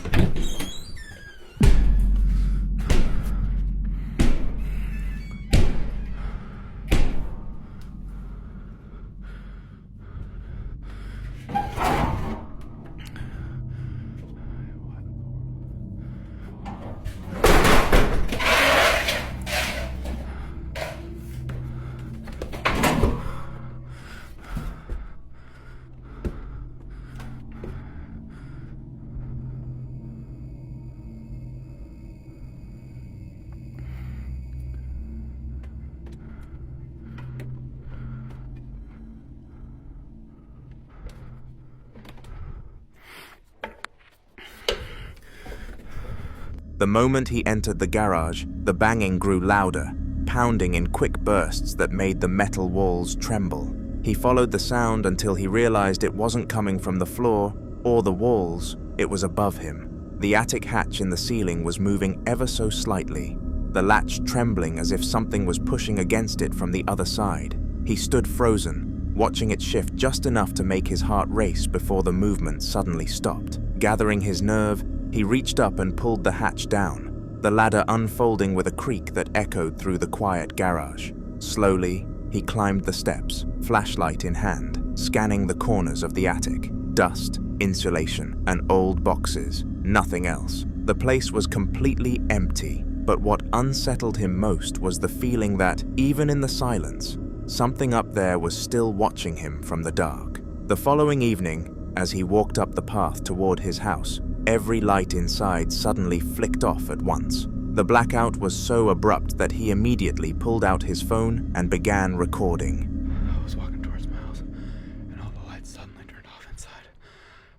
The moment he entered the garage, the banging grew louder, pounding in quick bursts that made the metal walls tremble. He followed the sound until he realized it wasn't coming from the floor or the walls, it was above him. The attic hatch in the ceiling was moving ever so slightly, the latch trembling as if something was pushing against it from the other side. He stood frozen, watching it shift just enough to make his heart race before the movement suddenly stopped. Gathering his nerve, he reached up and pulled the hatch down, the ladder unfolding with a creak that echoed through the quiet garage. Slowly, he climbed the steps, flashlight in hand, scanning the corners of the attic. Dust, insulation, and old boxes, nothing else. The place was completely empty, but what unsettled him most was the feeling that, even in the silence, something up there was still watching him from the dark. The following evening, as he walked up the path toward his house, every light inside suddenly flicked off at once. The blackout was so abrupt that he immediately pulled out his phone and began recording. I was walking towards my house, and all the lights suddenly turned off inside.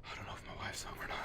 I don't know if my wife's home or not.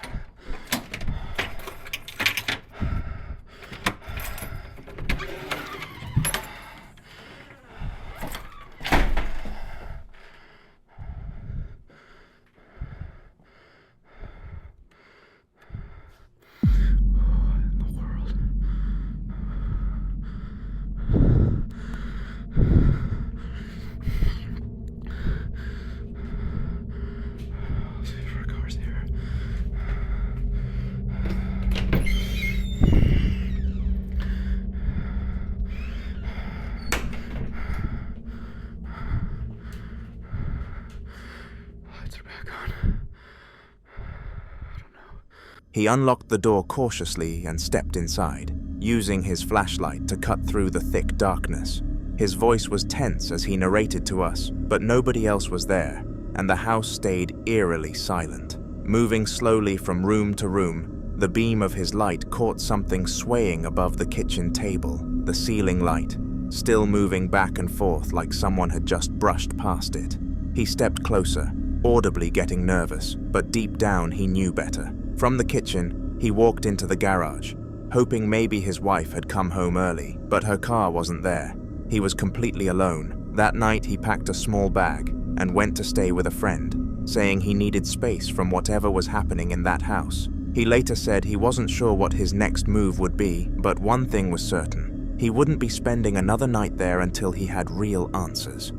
He unlocked the door cautiously and stepped inside, using his flashlight to cut through the thick darkness. His voice was tense as he narrated to us, but nobody else was there, and the house stayed eerily silent. Moving slowly from room to room, the beam of his light caught something swaying above the kitchen table, the ceiling light, still moving back and forth like someone had just brushed past it. He stepped closer, audibly getting nervous, but deep down he knew better. From the kitchen, he walked into the garage, hoping maybe his wife had come home early, but her car wasn't there. He was completely alone. That night he packed a small bag and went to stay with a friend, saying he needed space from whatever was happening in that house. He later said he wasn't sure what his next move would be, but one thing was certain: he wouldn't be spending another night there until he had real answers.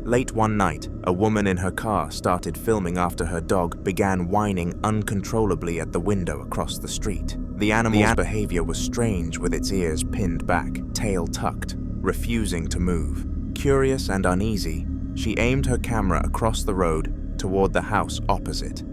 Late one night, a woman in her car started filming after her dog began whining uncontrollably at the window across the street. The animal's behavior was strange, with its ears pinned back, tail tucked, refusing to move. Curious and uneasy, she aimed her camera across the road toward the house opposite.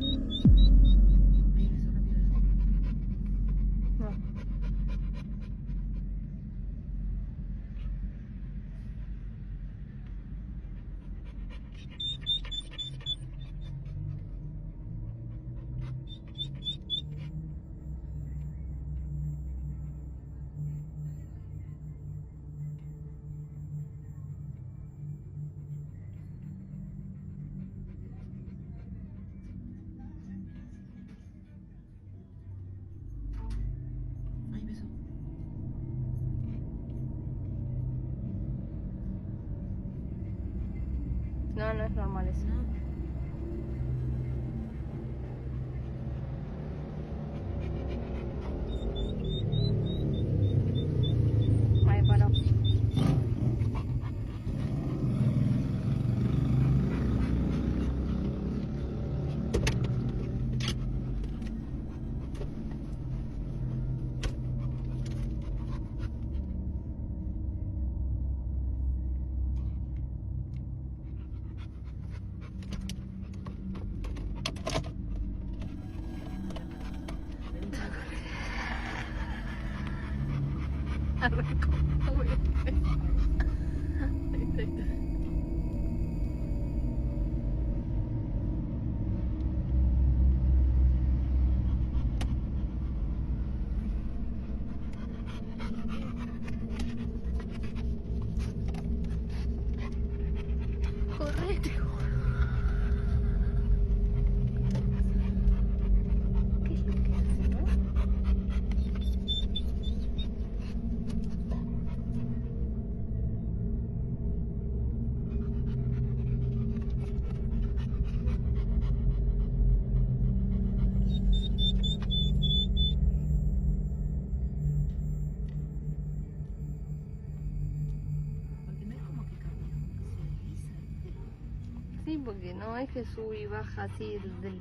No, no es normal eso. Ahí paró. Sí, porque no es que sube y baja así del...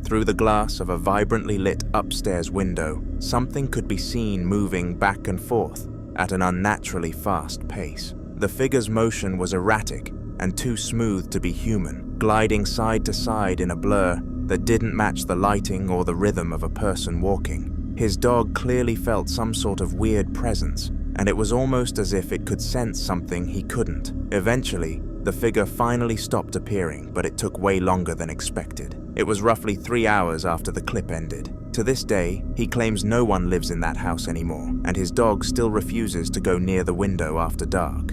Through the glass of a vibrantly lit upstairs window, something could be seen moving back and forth at an unnaturally fast pace. The figure's motion was erratic and too smooth to be human, gliding side to side in a blur that didn't match the lighting or the rhythm of a person walking. His dog clearly felt some sort of weird presence, and it was almost as if it could sense something he couldn't. Eventually, the figure finally stopped appearing, but it took way longer than expected. It was roughly 3 hours after the clip ended. To this day, he claims no one lives in that house anymore, and his dog still refuses to go near the window after dark.